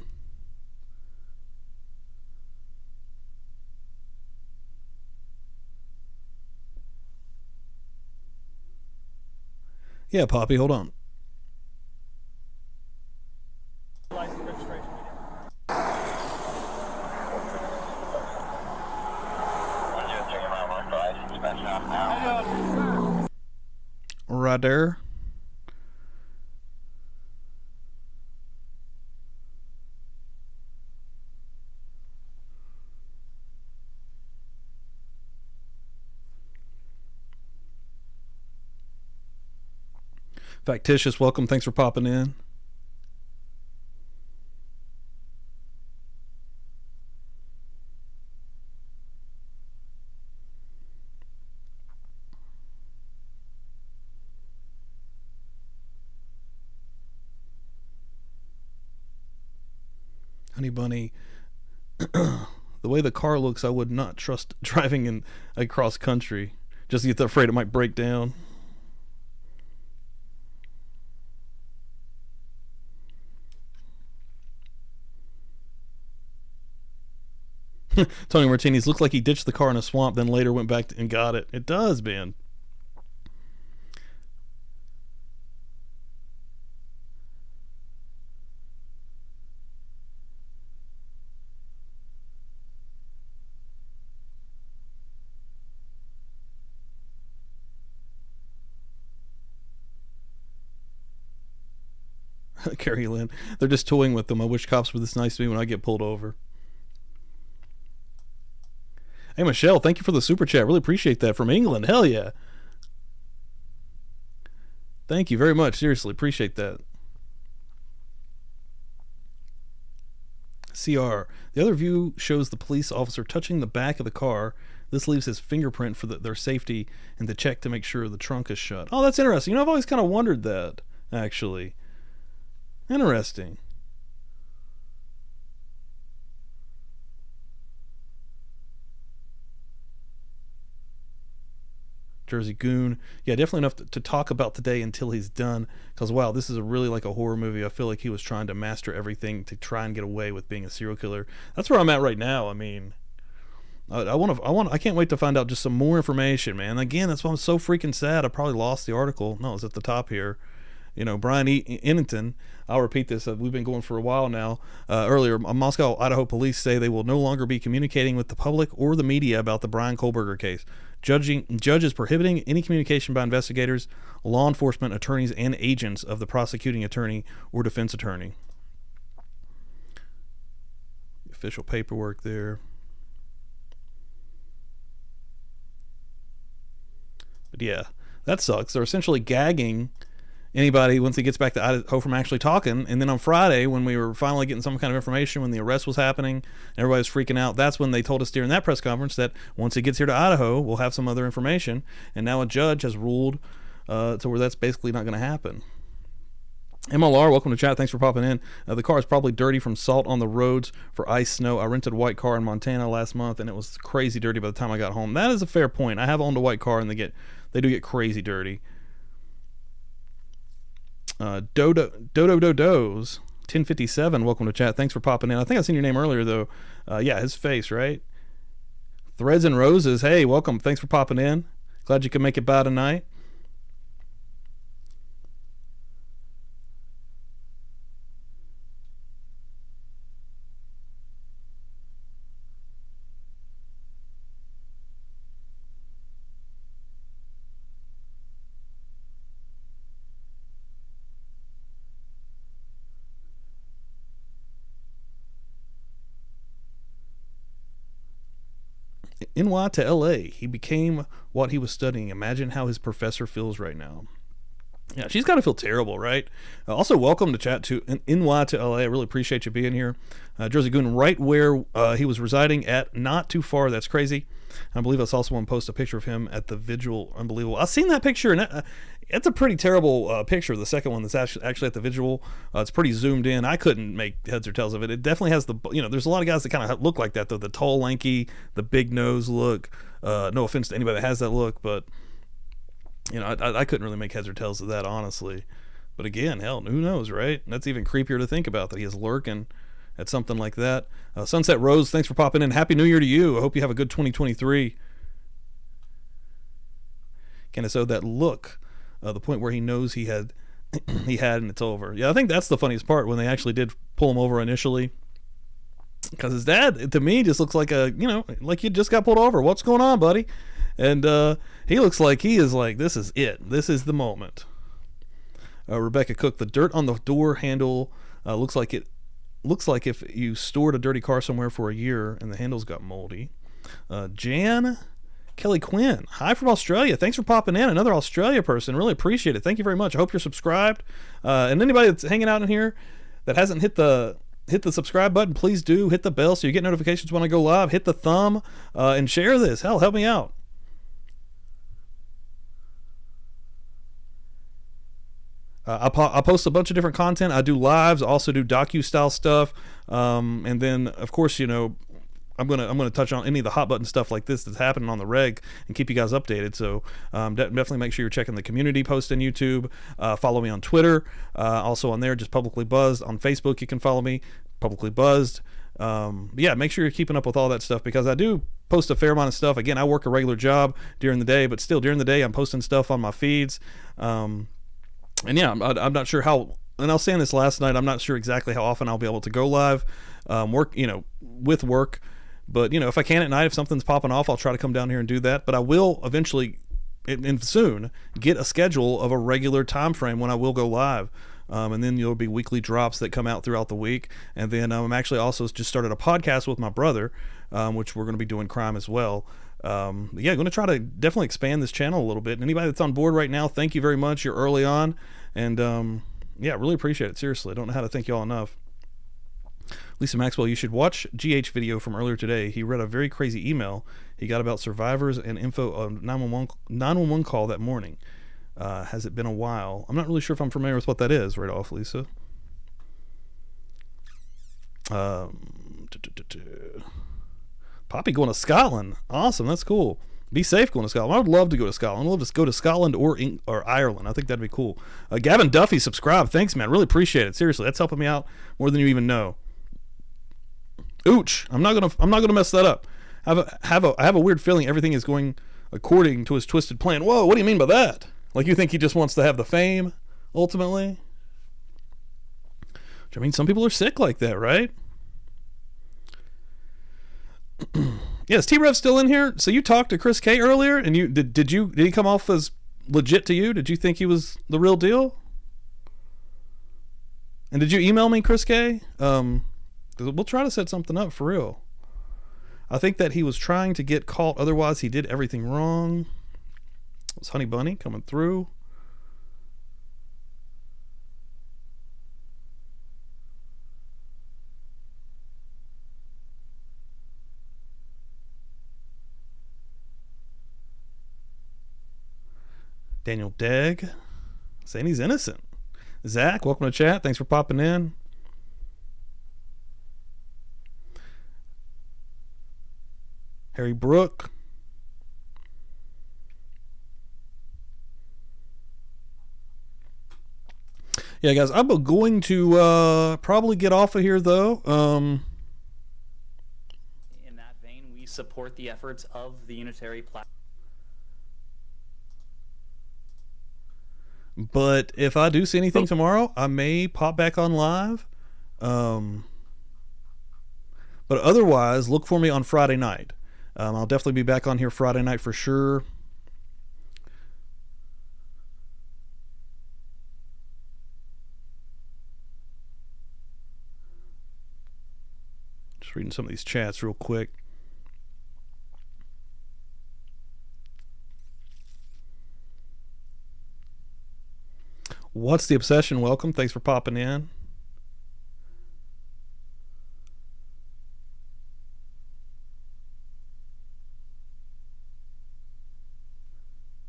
Yeah, Poppy, hold on. License registration. Right there. Factitious, welcome. Thanks for popping in. Honey Bunny, the way the car looks, I would not trust driving in across country. Just get afraid it might break down. Tony Martinez looked like he ditched the car in a swamp, then later went back and got it. It does, man. Carrie Lynn, they're just toying with them. I wish cops were this nice to me when I get pulled over. Hey, Michelle, thank you for the super chat. Really appreciate that. From England. Hell yeah. Thank you very much. Seriously, appreciate that. CR. The other view shows the police officer touching the back of the car. This leaves his fingerprint for their safety and to check to make sure the trunk is shut. Oh, that's interesting. You know, I've always kind of wondered that, actually. Interesting. Jersey Goon. Yeah, definitely enough to talk about today until he's done. Because, wow, this is really like a horror movie. I feel like he was trying to master everything to try and get away with being a serial killer. That's where I'm at right now. I mean, I can't wait to find out just some more information, man. Again, that's why I'm so freaking sad. I probably lost the article. No, it's at the top here. You know, Bryan Kohberger, I'll repeat this. We've been going for a while now. Earlier, Moscow, Idaho police say they will no longer be communicating with the public or the media about the Bryan Kohberger case. Judges prohibiting any communication by investigators, law enforcement, attorneys, and agents of the prosecuting attorney or defense attorney. Official paperwork there. But yeah, that sucks. They're essentially gagging anybody once he gets back to Idaho from actually talking. And then on Friday, when we were finally getting some kind of information, when the arrest was happening, everybody was freaking out. That's when they told us during that press conference that once he gets here to Idaho, we'll have some other information. And now a judge has ruled to where that's basically not going to happen. MLR, welcome to chat. Thanks for popping in. The car is probably dirty from salt on the roads for ice, snow. I rented a white car in Montana last month, and it was crazy dirty by the time I got home. That is a fair point. I have owned a white car, and they do get crazy dirty. Dodo's 1057, welcome to chat. Thanks for popping in. I think I seen your name earlier though. Yeah, his face, right? Threads and Roses, hey, welcome. Thanks for popping in. Glad you could make it by tonight. NY to LA. He became what he was studying. Imagine how his professor feels right now. Yeah, she's got to feel terrible, right? Also, welcome to chat to NY to LA. I really appreciate you being here. Jersey Goon, right where he was residing at, not too far. That's crazy. I believe I saw someone post a picture of him at the vigil. Unbelievable. I've seen that picture, and it's a pretty terrible picture. The second one that's actually at the vigil. It's pretty zoomed in. I couldn't make heads or tails of it. It definitely has the, there's a lot of guys that kind of look like that, though. The tall, lanky, the big nose look. No offense to anybody that has that look, but I couldn't really make heads or tails of that, honestly. But again, hell, who knows, right? That's even creepier to think about, that he is lurking at something like that. Sunset Rose, thanks for popping in. Happy New Year to you. I hope you have a good 2023. Kind of so that look, the point where he knows he had, and it's over. Yeah, I think that's the funniest part, when they actually did pull him over initially. Because his dad, to me, just looks like like you just got pulled over. What's going on, buddy? And he looks like he is like, this is it. This is the moment. Rebecca Cook, the dirt on the door handle looks like if you stored a dirty car somewhere for a year and the handles got moldy. Jan Kelly Quinn, hi from Australia. Thanks for popping in. Another Australia person. Really appreciate it. Thank you very much. I hope you're subscribed. And anybody that's hanging out in here that hasn't hit the subscribe button, please do. Hit the bell so you get notifications when I go live. Hit the thumb and share this. Hell, help me out. I post a bunch of different content. I do lives, I also do docu-style stuff, and then of course, I'm gonna touch on any of the hot button stuff like this that's happening on the reg and keep you guys updated. So definitely make sure you're checking the community post on YouTube. Follow me on Twitter, also on there, just Publicly Buzzed. On Facebook, you can follow me, Publicly Buzzed. Yeah, make sure you're keeping up with all that stuff, because I do post a fair amount of stuff. Again, I work a regular job during the day, but still during the day I'm posting stuff on my feeds. And yeah, I'm not sure how, and I was saying this last night, I'm not sure exactly how often I'll be able to go live, with work. But, if I can at night, if something's popping off, I'll try to come down here and do that. But I will eventually, and soon, get a schedule of a regular time frame when I will go live. And then there'll be weekly drops that come out throughout the week. And then I'm actually also just started a podcast with my brother, which we're going to be doing crime as well. Yeah, going to try to definitely expand this channel a little bit. And anybody that's on board right now, thank you very much. You're early on, and yeah, really appreciate it. Seriously, I don't know how to thank y'all enough. Lisa Maxwell, you should watch GH video from earlier today. He read a very crazy email he got about survivors and info on 911 call that morning. Has it been a while? I'm not really sure if I'm familiar with what that is right off, Lisa. Poppy going to Scotland. Awesome, that's cool. Be safe going to Scotland. I would love to go to Scotland. I'd love to go to Scotland or Ireland. I think that'd be cool. Gavin Duffy, subscribe. Thanks, man. Really appreciate it. Seriously, that's helping me out more than you even know. Ooch. I'm not gonna mess that up. I have a weird feeling everything is going according to his twisted plan. Whoa, what do you mean by that? Like you think he just wants to have the fame, ultimately? Which, I mean, some people are sick like that, right? Yeah, is t-rev still in here? So you talked to Chris K earlier, and you did he come off as legit to you? Did you think he was the real deal? And did you email me, Chris K? We'll try to set something up for real. I think that he was trying to get caught, otherwise he did everything wrong. It's Honey Bunny coming through. Daniel Degg saying he's innocent. Zach, welcome to chat. Thanks for popping in. Harry Brook. Yeah, guys, I'm going to probably get off of here, though. In that vein, we support the efforts of the unitary platform. But if I do see anything tomorrow, I may pop back on live. But otherwise, look for me on Friday night. I'll definitely be back on here Friday night for sure. Just reading some of these chats real quick. What's the obsession? Welcome. Thanks for popping in.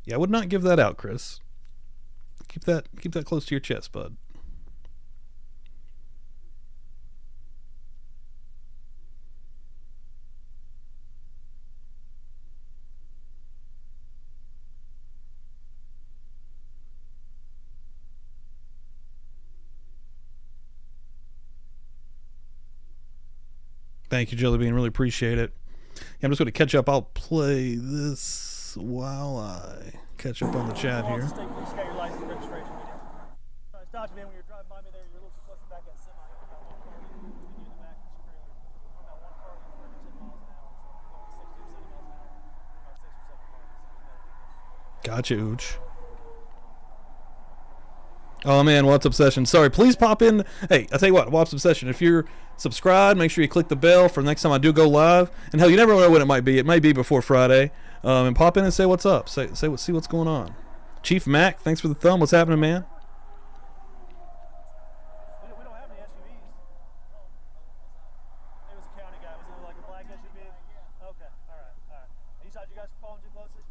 Yeah, I would not give that out, Chris. Keep that close to your chest, bud. Thank you, Jelly Bean. Really appreciate it. Yeah, I'm just going to catch up. I'll play this while I catch up on the chat here. Just got your license and registration with you. I stopped you, man, when you were driving by me there. You're a little too close to back that semi. Got one car between you and the back of this trailer. Got one car going 10 miles an hour. So going 60 or 70 miles an hour. About 6 or 7 cars. Gotcha, Ooch. Oh man, What's Obsession. Sorry, please pop in. Hey, I'll tell you what, What's Obsession, if you're subscribed, make sure you click the bell for the next time I do go live. And hell, you never know when it might be. It might be before Friday. And pop in and say what's up. See what's going on. Chief Mac, thanks for the thumb. What's happening, man? We don't have any SUVs. It was a county guy. Was it like a black SUV? Okay, all right. You thought you guys were following too closely?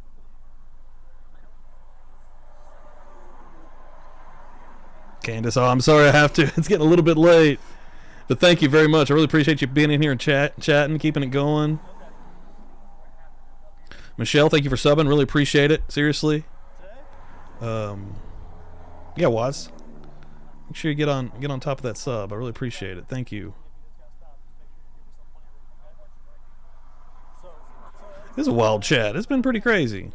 Candace, I'm sorry I have to. It's getting a little bit late. But thank you very much. I really appreciate you being in here and chatting, keeping it going. Michelle, thank you for subbing. Really appreciate it. Seriously. Yeah, Waz. Make sure you get on top of that sub. I really appreciate it. Thank you. This is a wild chat. It's been pretty crazy.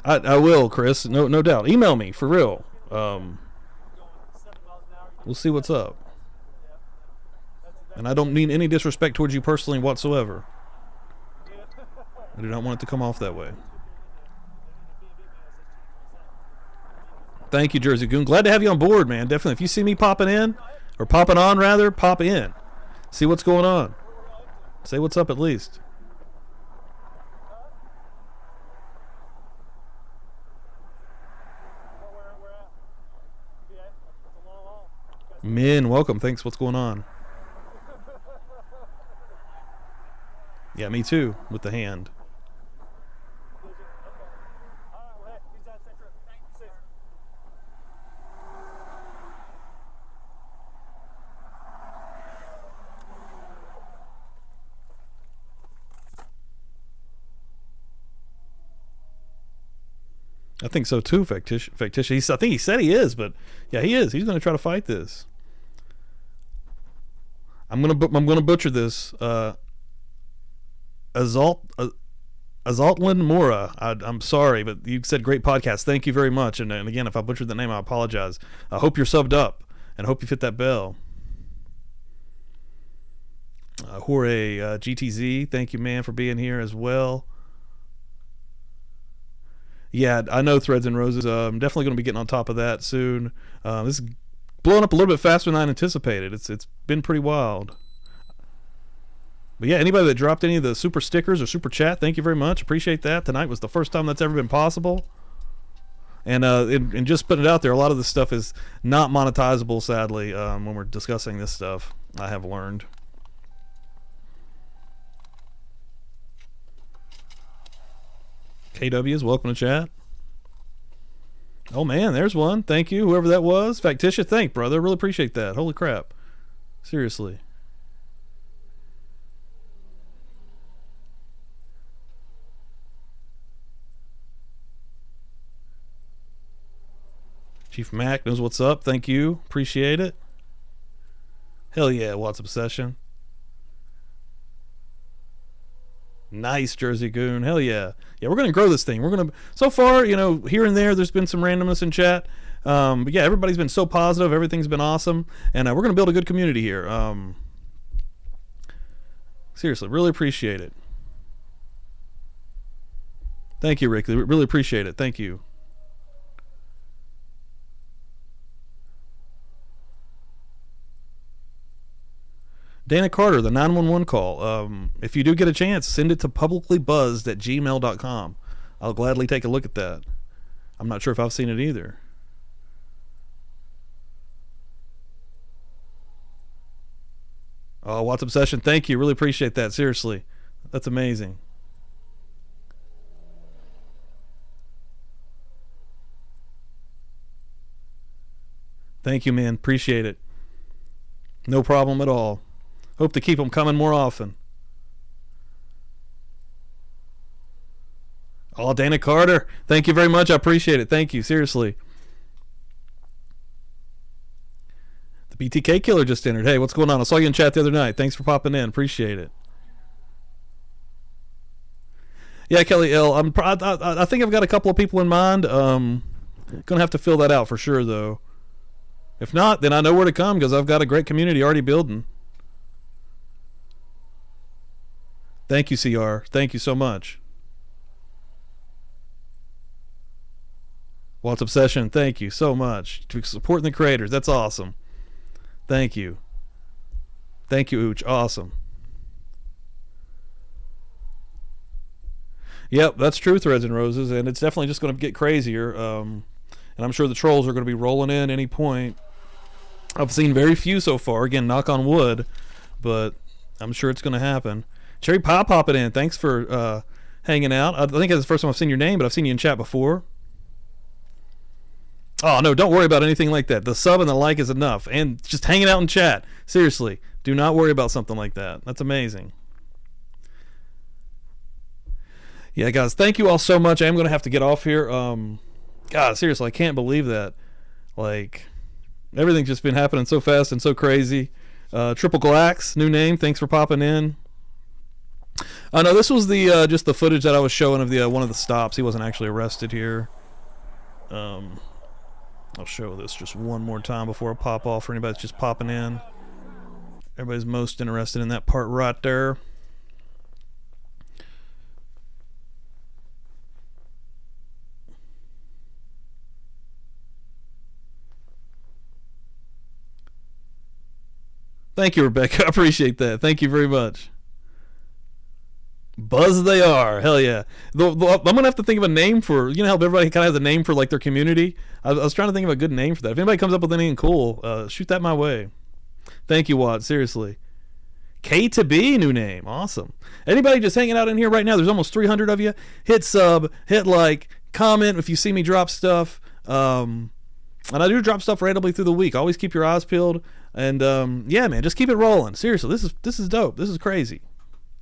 I will, Chris. No doubt. Email me for real. We'll see what's up. And I don't mean any disrespect towards you personally whatsoever. I do not want it to come off that way. Thank you, Jersey Goon. Glad to have you on board, man. Definitely. If you see me popping in, or popping on rather, pop in. See what's going on. Say what's up at least. Min, welcome. Thanks. What's going on? Yeah, me too, with the hand. I think so too, Factitious. I think he said he is, but yeah, he is. He's going to try to fight this. I'm gonna butcher this. Azaltlin Mora. I'm sorry, but you said great podcast. Thank you very much. And again, if I butchered the name, I apologize. I hope you're subbed up, and hope you fit that bell. Jorge GTZ, thank you, man, for being here as well. Yeah, I know Threads and Roses. I'm definitely going to be getting on top of that soon. This is blowing up a little bit faster than I anticipated. It's been pretty wild. But yeah, anybody that dropped any of the super stickers or super chat, thank you very much. Appreciate that. Tonight was the first time that's ever been possible. And just putting it out there, a lot of this stuff is not monetizable, sadly, when we're discussing this stuff, I have learned. KWs, welcome to chat. Oh man, there's one. Thank you, whoever that was. Factitious, thank brother. Really appreciate that. Holy crap. Seriously. Chief Mac knows what's up. Thank you. Appreciate it. Hell yeah, Watts Obsession. Nice, Jersey Goon. Hell yeah. Yeah, we're going to grow this thing. We're going to, so far, you know, here and there's been some randomness in chat. But yeah, everybody's been so positive. Everything's been awesome. And we're going to build a good community here. Seriously, really appreciate it. Thank you, Rick. Really appreciate it. Thank you. Dana Carter, the 911 call. If you do get a chance, send it to publiclybuzzed@gmail.com. I'll gladly take a look at that. I'm not sure if I've seen it either. Oh, Watts Obsession, thank you. Really appreciate that. Seriously. That's amazing. Thank you, man. Appreciate it. No problem at all. Hope to keep them coming more often. Oh, Dana Carter, thank you very much. I appreciate it. Thank you. Seriously. The BTK Killer just entered. Hey, what's going on? I saw you in chat the other night. Thanks for popping in. Appreciate it. Yeah, Kelly L. I think I've got a couple of people in mind. Gonna have to fill that out for sure, though. If not, then I know where to come because I've got a great community already building. Thank you, CR. Thank you so much. Watts Obsession, thank you so much. To supporting the creators, that's awesome. Thank you. Thank you, Ooch. Awesome. Yep, that's true, Threads and Roses, and it's definitely just going to get crazier. And I'm sure the trolls are going to be rolling in any point. I've seen very few so far. Again, knock on wood, but I'm sure it's going to happen. Cherry Pop popping in. Thanks for hanging out. I think it's the first time I've seen your name, but I've seen you in chat before. Oh, no, don't worry about anything like that. The sub and the like is enough. And just hanging out in chat. Seriously, do not worry about something like that. That's amazing. Yeah, guys, thank you all so much. I am going to have to get off here. God, seriously, I can't believe that. Like, everything's just been happening so fast and so crazy. Triple Glax, new name. Thanks for popping in. No, this was the just the footage that I was showing of the one of the stops. He wasn't actually arrested here. I'll show this just one more time before I pop off for anybody that's just popping in. Everybody's most interested in that part right there. Thank you, Rebecca. I appreciate that. Thank you very much. Buzz they are. Hell yeah. I'm going to have to think of a name for, you know how everybody kind of has a name for like their community? I was trying to think of a good name for that. If anybody comes up with anything cool, shoot that my way. Thank you, Watt. Seriously. K to B, new name. Awesome. Anybody just hanging out in here right now? There's almost 300 of you. Hit sub, hit like, comment if you see me drop stuff. And I do drop stuff randomly through the week. Always keep your eyes peeled. And yeah, man, just keep it rolling. Seriously, this is dope. This is crazy.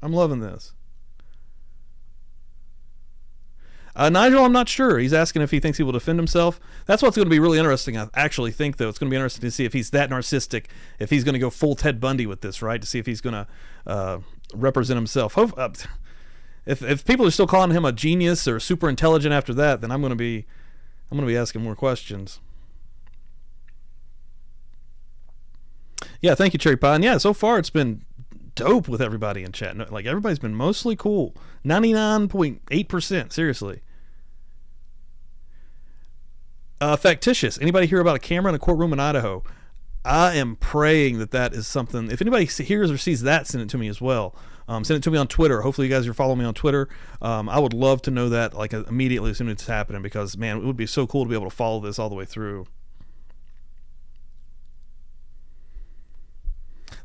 I'm loving this. Nigel, I'm not sure. He's asking if he thinks he will defend himself. That's what's going to be really interesting. I actually think, though, it's going to be interesting to see if he's that narcissistic, if he's going to go full Ted Bundy with this, right? To see if he's going to represent himself. If people are still calling him a genius or super intelligent after that, then I'm going to be asking more questions. Yeah, thank you, Cherry Pie. And yeah, so far it's been dope with everybody in chat. Like, everybody's been mostly cool. 99.8%, seriously. Factitious. Anybody hear about a camera in a courtroom in Idaho? I am praying that is something. If anybody hears or sees that, send it to me as well. Send it to me on Twitter. Hopefully you guys are following me on Twitter. I would love to know that like immediately as soon as it's happening, because man, it would be so cool to be able to follow this all the way through.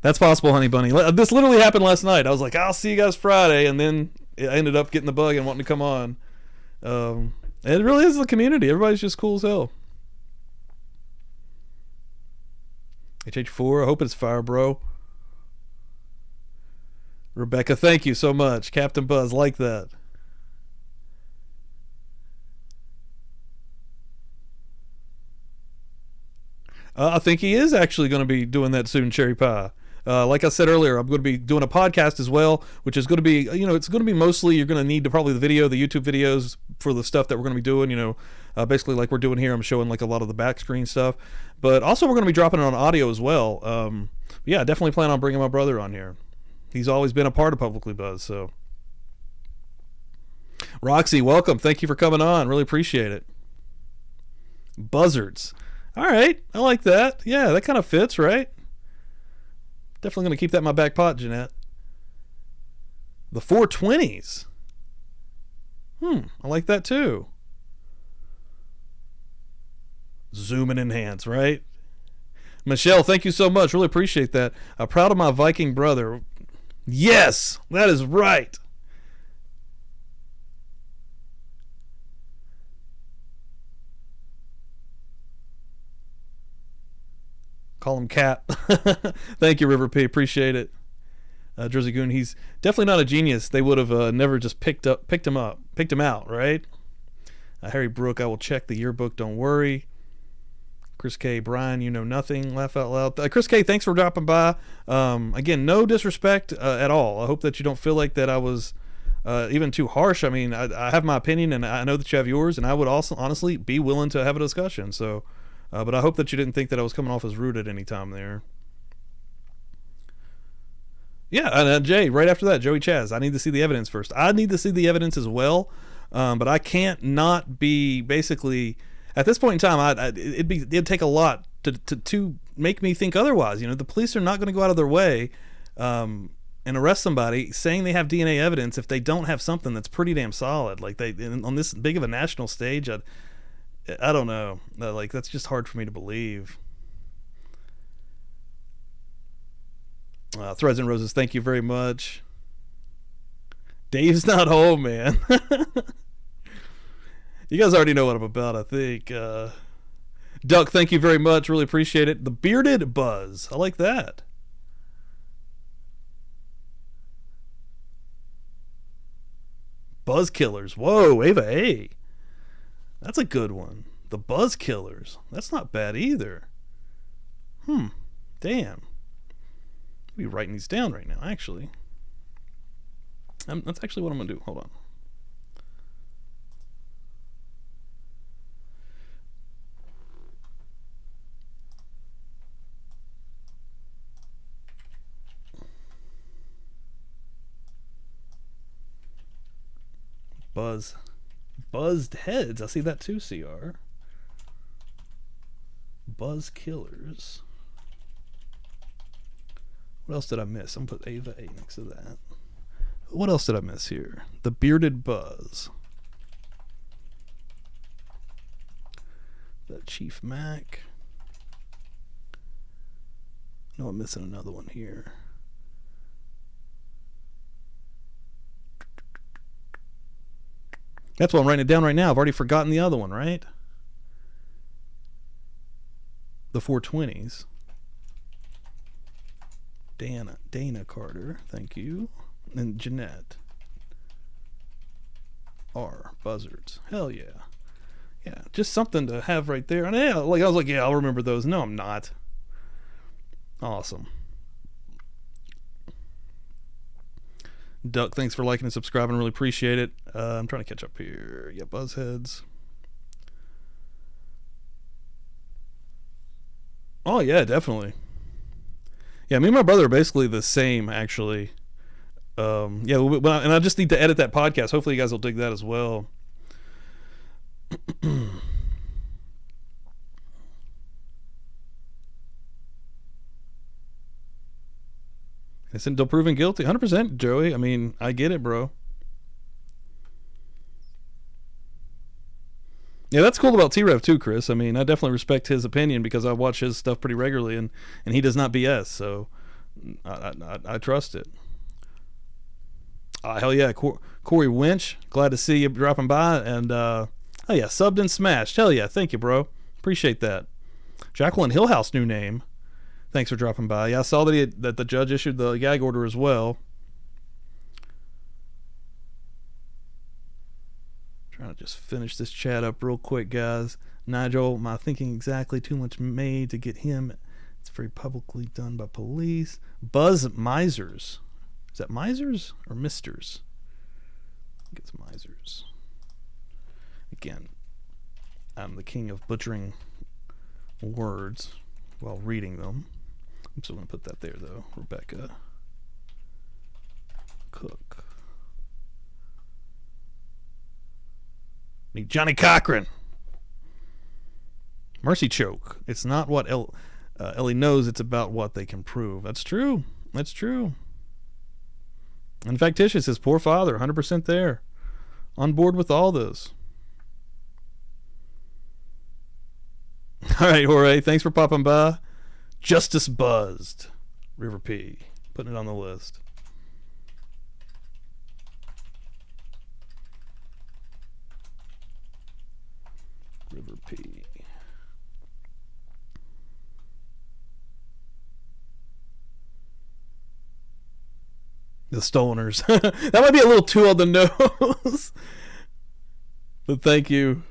That's possible, Honey Bunny. This literally happened last night. I was like, I'll see you guys Friday, and then I ended up getting the bug and wanting to come on. It really is the community. Everybody's just cool as hell. HH4, I hope it's fire, bro. Rebecca, thank you so much. Captain Buzz, like that. I think he is actually going to be doing that soon, Cherry Pie. Like I said earlier, I'm going to be doing a podcast as well, which is going to be, it's going to be mostly, you're going to need probably the YouTube videos for the stuff that we're going to be doing, basically like we're doing here. I'm showing like a lot of the back screen stuff, but also we're going to be dropping it on audio as well. Yeah, definitely plan on bringing my brother on here. He's always been a part of Publicly Buzz, so. Roxy, welcome. Thank you for coming on. Really appreciate it. Buzzards. All right, I like that. Yeah, that kind of fits, right? Definitely going to keep that in my back pot, Jeanette. The 420s. I like that too. Zoom and enhance, right? Michelle, thank you so much. Really appreciate that. Proud of my Viking brother. Yes, that is right. Call him Cat. Thank you, River P. Appreciate it. Jersey Goon, he's definitely not a genius. They would have never just picked him out, right? Harry Brook, I will check the yearbook. Don't worry. Chris K. Brian, you know nothing. Laugh out loud. Chris K. Thanks for dropping by. Again, no disrespect at all. I hope that you don't feel like that I was even too harsh. I mean, I have my opinion, and I know that you have yours, and I would also honestly be willing to have a discussion. So. But I hope that you didn't think that I was coming off as rude at any time there. Yeah, and Jay, right after that, Joey Chaz, I need to see the evidence first. I need to see the evidence as well, but I can't not be basically, at this point in time, it'd take a lot to make me think otherwise. The police are not going to go out of their way and arrest somebody saying they have DNA evidence if they don't have something that's pretty damn solid. Like on this big of a national stage, I don't know. Like, that's just hard for me to believe. Threads and Roses, thank you very much. Dave's not home, man. You guys already know what I'm about, I think. Duck, thank you very much. Really appreciate it. The Bearded Buzz. I like that. Buzz Killers. Whoa, Ava A. That's a good one. The Buzz Killers. That's not bad either. Damn. I'll be writing these down right now, actually. That's actually what I'm going to do. Hold on. Buzzed Heads. I see that too, CR. Buzz Killers. What else did I miss? I'm going to put Ava A next to that. What else did I miss here? The bearded Buzz. The Chief Mac. No, I'm missing another one here. That's why I'm writing it down right now. I've already forgotten the other one, right? The 420s. Dana Carter, thank you. And Jeanette. R. Buzzards. Hell yeah. Yeah, just something to have right there. And yeah, like I was like, yeah, I'll remember those. No, I'm not. Awesome. Duck, thanks for liking and subscribing. Really appreciate it. I'm trying to catch up here. Yeah, Buzzheads. Oh, yeah, definitely. Yeah, me and my brother are basically the same, actually. Yeah, and I just need to edit that podcast. Hopefully you guys will dig that as well. I said, don't proven guilty. 100%, Joey. I mean, I get it, bro. Yeah, that's cool about t-rev too, Chris. I mean, I definitely respect his opinion because I watch his stuff pretty regularly, and he does not BS, so I trust it. Hell yeah, Corey Winch, glad to see you dropping by, and oh yeah, subbed and smashed. Hell yeah, thank you, bro. Appreciate that. Jacqueline Hillhouse, new name. Thanks for dropping by. Yeah, I saw that the judge issued the gag order as well. Trying to just finish this chat up real quick, guys. Nigel, am I thinking exactly too much made to get him? It's very publicly done by police. Buzz Misers. Is that Misers or Misters? I think it's Misers. Again, I'm the king of butchering words while reading them. I'm still going to put that there, though. Rebecca Cook. Need Johnny Cochran. Mercy choke. It's not what Ellie knows. It's about what they can prove. That's true. That's true. And Factitious, his poor father, 100% there. On board with all this. All right, Jorge. Thanks for popping by. Justice Buzzed. River P. Putting it on the list. River P. The Stoners. That might be a little too on the nose. But thank you.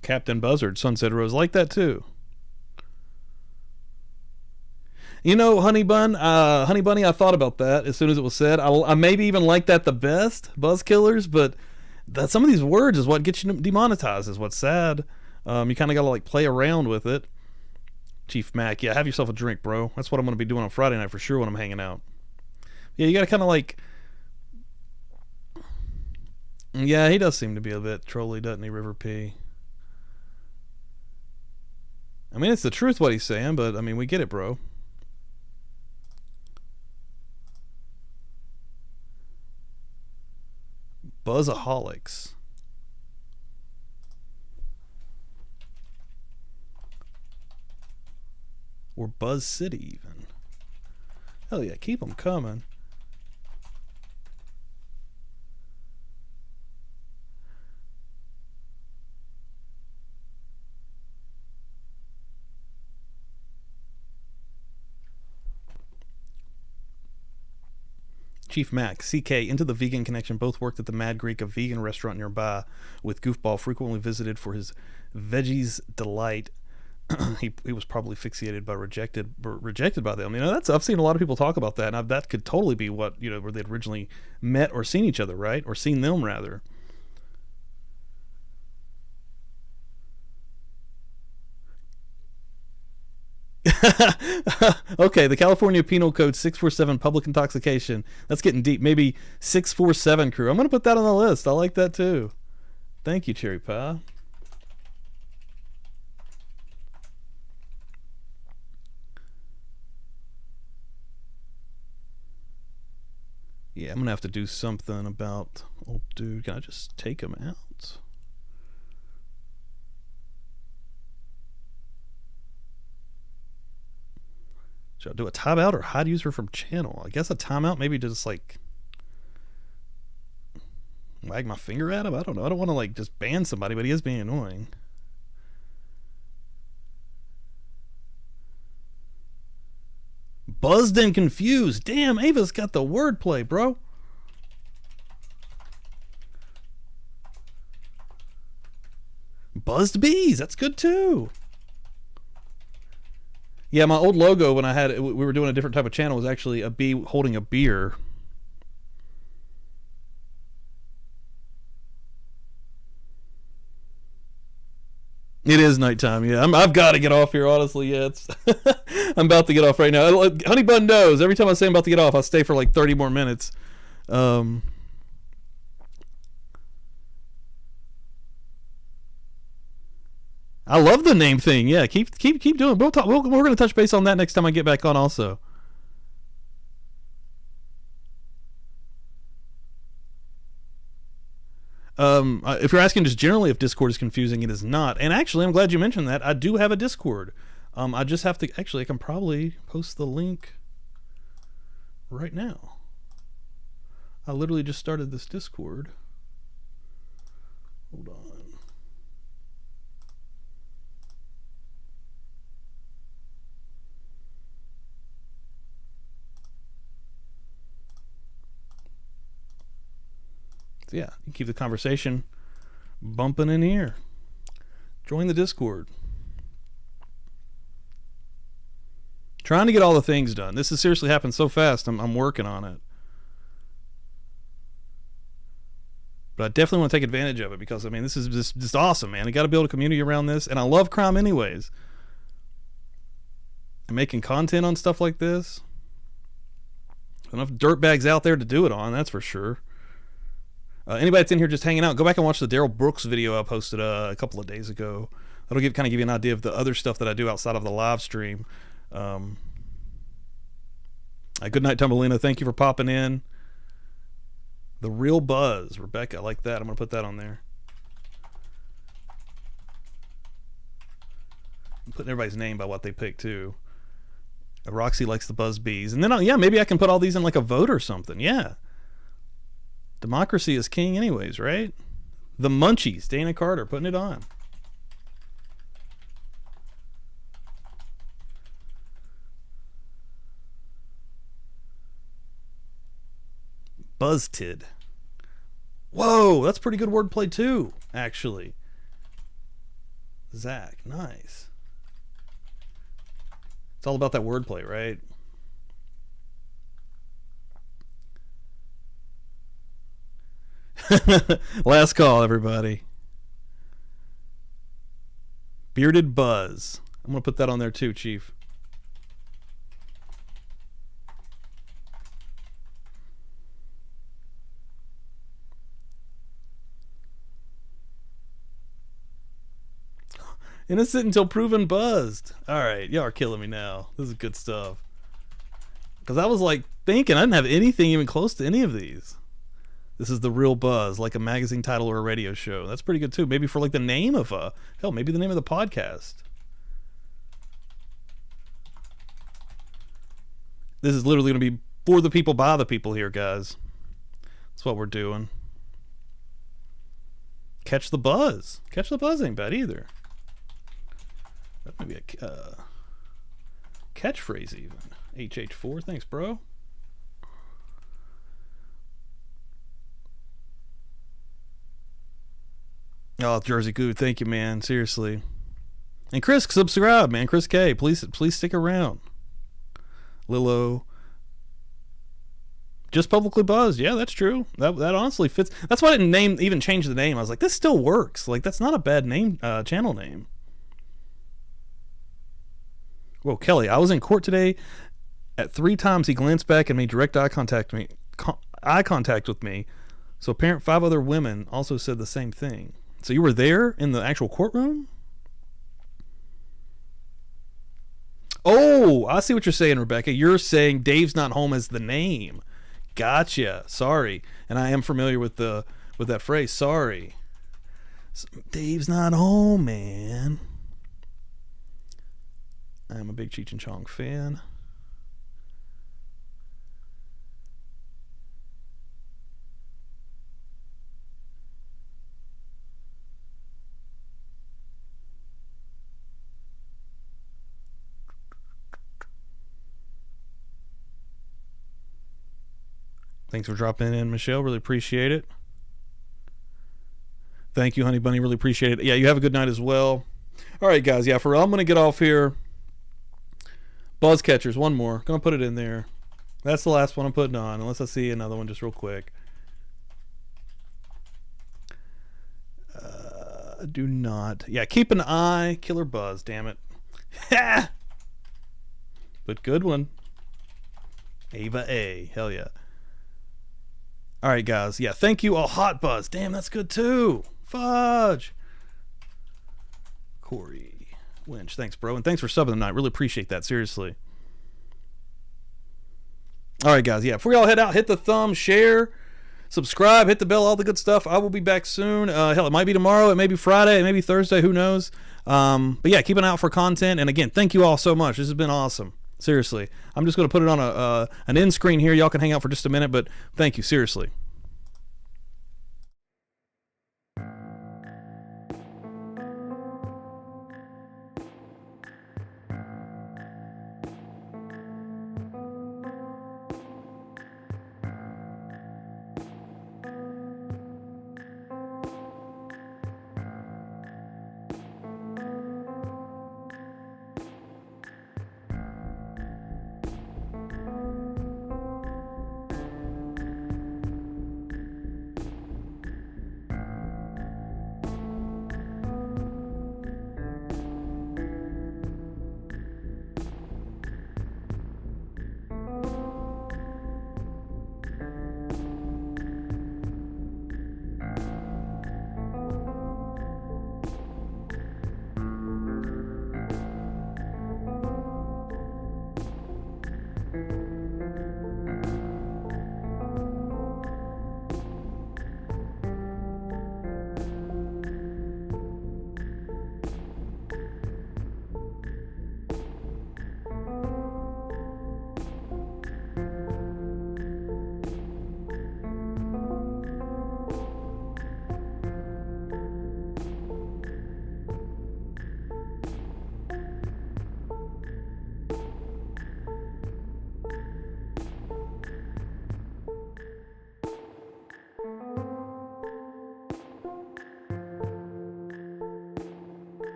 Captain Buzzard, Sunset Rose, like that too. You know, Honey Bunny, I thought about that as soon as it was said. I maybe even like that the best, Buzz Killers, but some of these words is what gets you demonetized, is what's sad. You kind of got to like play around with it. Chief Mac, yeah, have yourself a drink, bro. That's what I'm going to be doing on Friday night for sure when I'm hanging out. Yeah, you got to kind of like... Yeah, he does seem to be a bit trolly, doesn't he, River P? I mean, it's the truth what he's saying, but, I mean, we get it, bro. Buzzaholics. Or Buzz City, even. Hell yeah, keep them coming. Chief Mac, CK, into the Vegan Connection, both worked at the Mad Greek, a vegan restaurant nearby, with Goofball frequently visited for his veggies delight. he was probably fixated by rejected by them. You know, I've seen a lot of people talk about that, and that could totally be what, you know, where they'd originally met or seen each other, right? Or seen them, rather. Okay, the California Penal Code 647, public intoxication. That's getting deep. Maybe 647 crew. I'm going to put that on the list. I like that too. Thank you, Cherry Pie. Yeah, I'm going to have to do something about... Oh, dude, can I just take him out? Should I do a timeout or hide user from channel? I guess a timeout, maybe just like wag my finger at him. I don't know. I don't want to like just ban somebody, but he is being annoying. Buzzed and confused. Damn, Ava's got the wordplay, bro. Buzzed bees. That's good too. Yeah, my old logo when we were doing a different type of channel was actually a bee holding a beer. It is nighttime. Yeah, I've got to get off here. Honestly, yeah, I'm about to get off right now. Honey Bun knows. Every time I say I'm about to get off, I stay for like 30 more minutes. I love the name thing. Yeah, keep doing. We're going to touch base on that next time I get back on. Also. If you're asking just generally if Discord is confusing, it is not. And actually, I'm glad you mentioned that. I do have a Discord. I just have to... Actually, I can probably post the link right now. I literally just started this Discord. Hold on. So yeah, you keep the conversation bumping in here. Join the Discord. Trying to get all the things done. This has seriously happened so fast. I'm working on it. But I definitely want to take advantage of it because, I mean, this is just awesome, man. You got to build a community around this. And I love crime anyways. And making content on stuff like this. Enough dirtbags out there to do it on, that's for sure. Anybody that's in here just hanging out, go back and watch the Daryl Brooks video I posted a couple of days ago. That'll give you an idea of the other stuff that I do outside of the live stream. Good night, Tumbelina. Thank you for popping in. The Real Buzz, Rebecca, I like that. I'm gonna put that on there. I'm putting everybody's name by what they pick too. Roxy likes the Buzz Bees, and then yeah, maybe I can put all these in like a vote or something. Yeah. Democracy is king anyways, right? The Munchies, Dana Carter, putting it on. Buzztid. Whoa, that's pretty good wordplay too, actually. Zach, nice. It's all about that wordplay, right? Last call, everybody. Bearded Buzz. I'm going to put that on there too, Chief. Innocent until proven buzzed. Alright, y'all are killing me now. This is good stuff. Because I was like thinking I didn't have anything even close to any of these. This is The Real Buzz, like a magazine title or a radio show. That's pretty good too. Maybe for like the name of hell, maybe the name of the podcast. This is literally going to be for the people, by the people here, guys. That's what we're doing. Catch the Buzz. Catch the Buzz ain't bad either. That might be a catchphrase even. HH4, thanks, bro. Oh, Jersey Good, thank you, man. Seriously. And Chris, subscribe, man. Chris K, please stick around. Lilo. Just publicly buzzed. Yeah, that's true. That honestly fits. That's why I didn't even change the name. I was like, this still works. Like, that's not a bad name, channel name. Whoa, Kelly, I was in court today. At 3 times he glanced back and made direct eye contact with me. So apparent 5 other women also said the same thing. So you were there in the actual courtroom? Oh, I see what you're saying, Rebecca. You're saying Dave's not home as the name. Gotcha. Sorry. And I am familiar with that phrase. Sorry. Dave's not home, man. I'm a big Cheech and Chong fan. Thanks for dropping in, Michelle. Really appreciate it. Thank you, Honey Bunny. Really appreciate it. Yeah, you have a good night as well. All right, guys. Yeah, for real, I'm going to get off here. Buzz catchers, one more. Going to put it in there. That's the last one I'm putting on, unless I see another one just real quick. Do not. Yeah, keep an eye. Killer Buzz, damn it. But good one. Ava A. Hell yeah. All right, guys. Yeah, thank you. Oh, Hot Buzz. Damn, that's good too. Fudge. Corey Winch. Thanks, bro. And thanks for subbing tonight. Really appreciate that. Seriously. All right, guys. Yeah, before we all head out, hit the thumb, share, subscribe, hit the bell, all the good stuff. I will be back soon. Hell, it might be tomorrow. It may be Friday. It may be Thursday. Who knows? But yeah, keep an eye out for content. And again, thank you all so much. This has been awesome. Seriously. I'm just going to put it on an end screen here. Y'all can hang out for just a minute, but thank you. Seriously.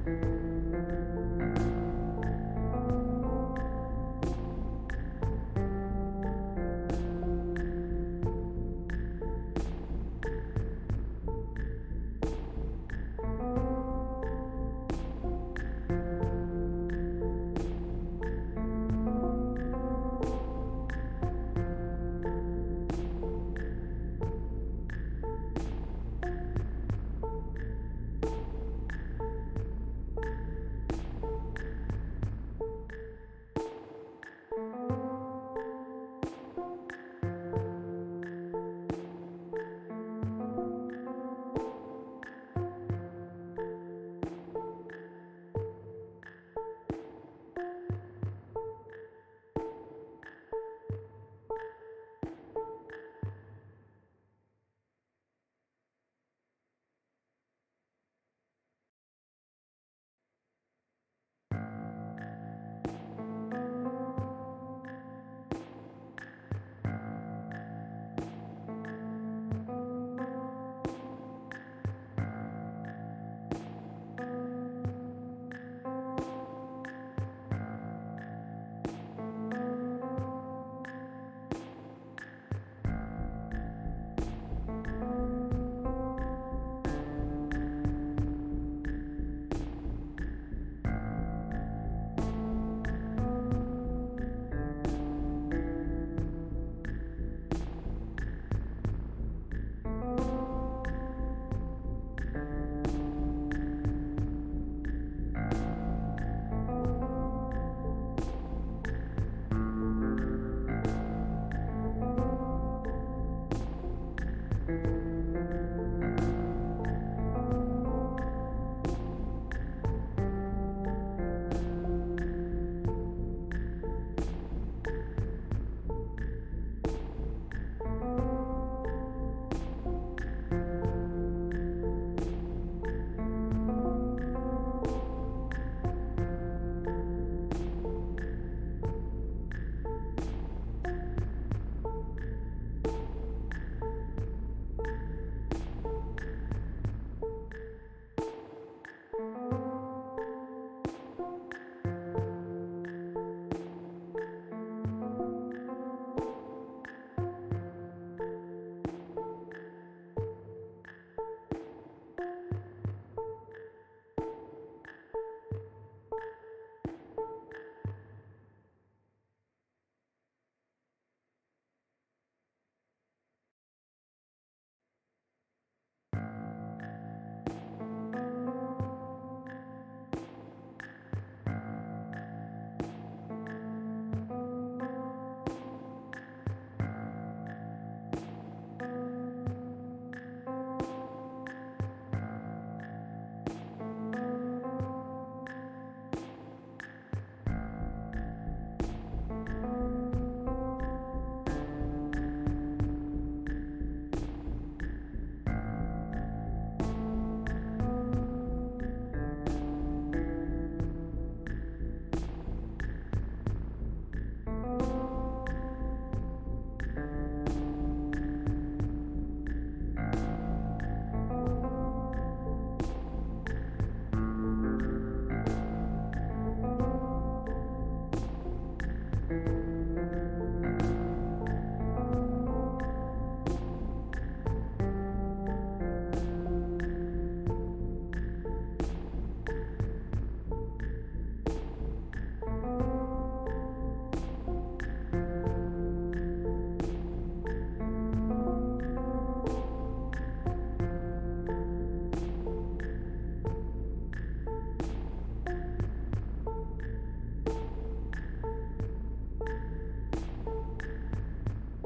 you.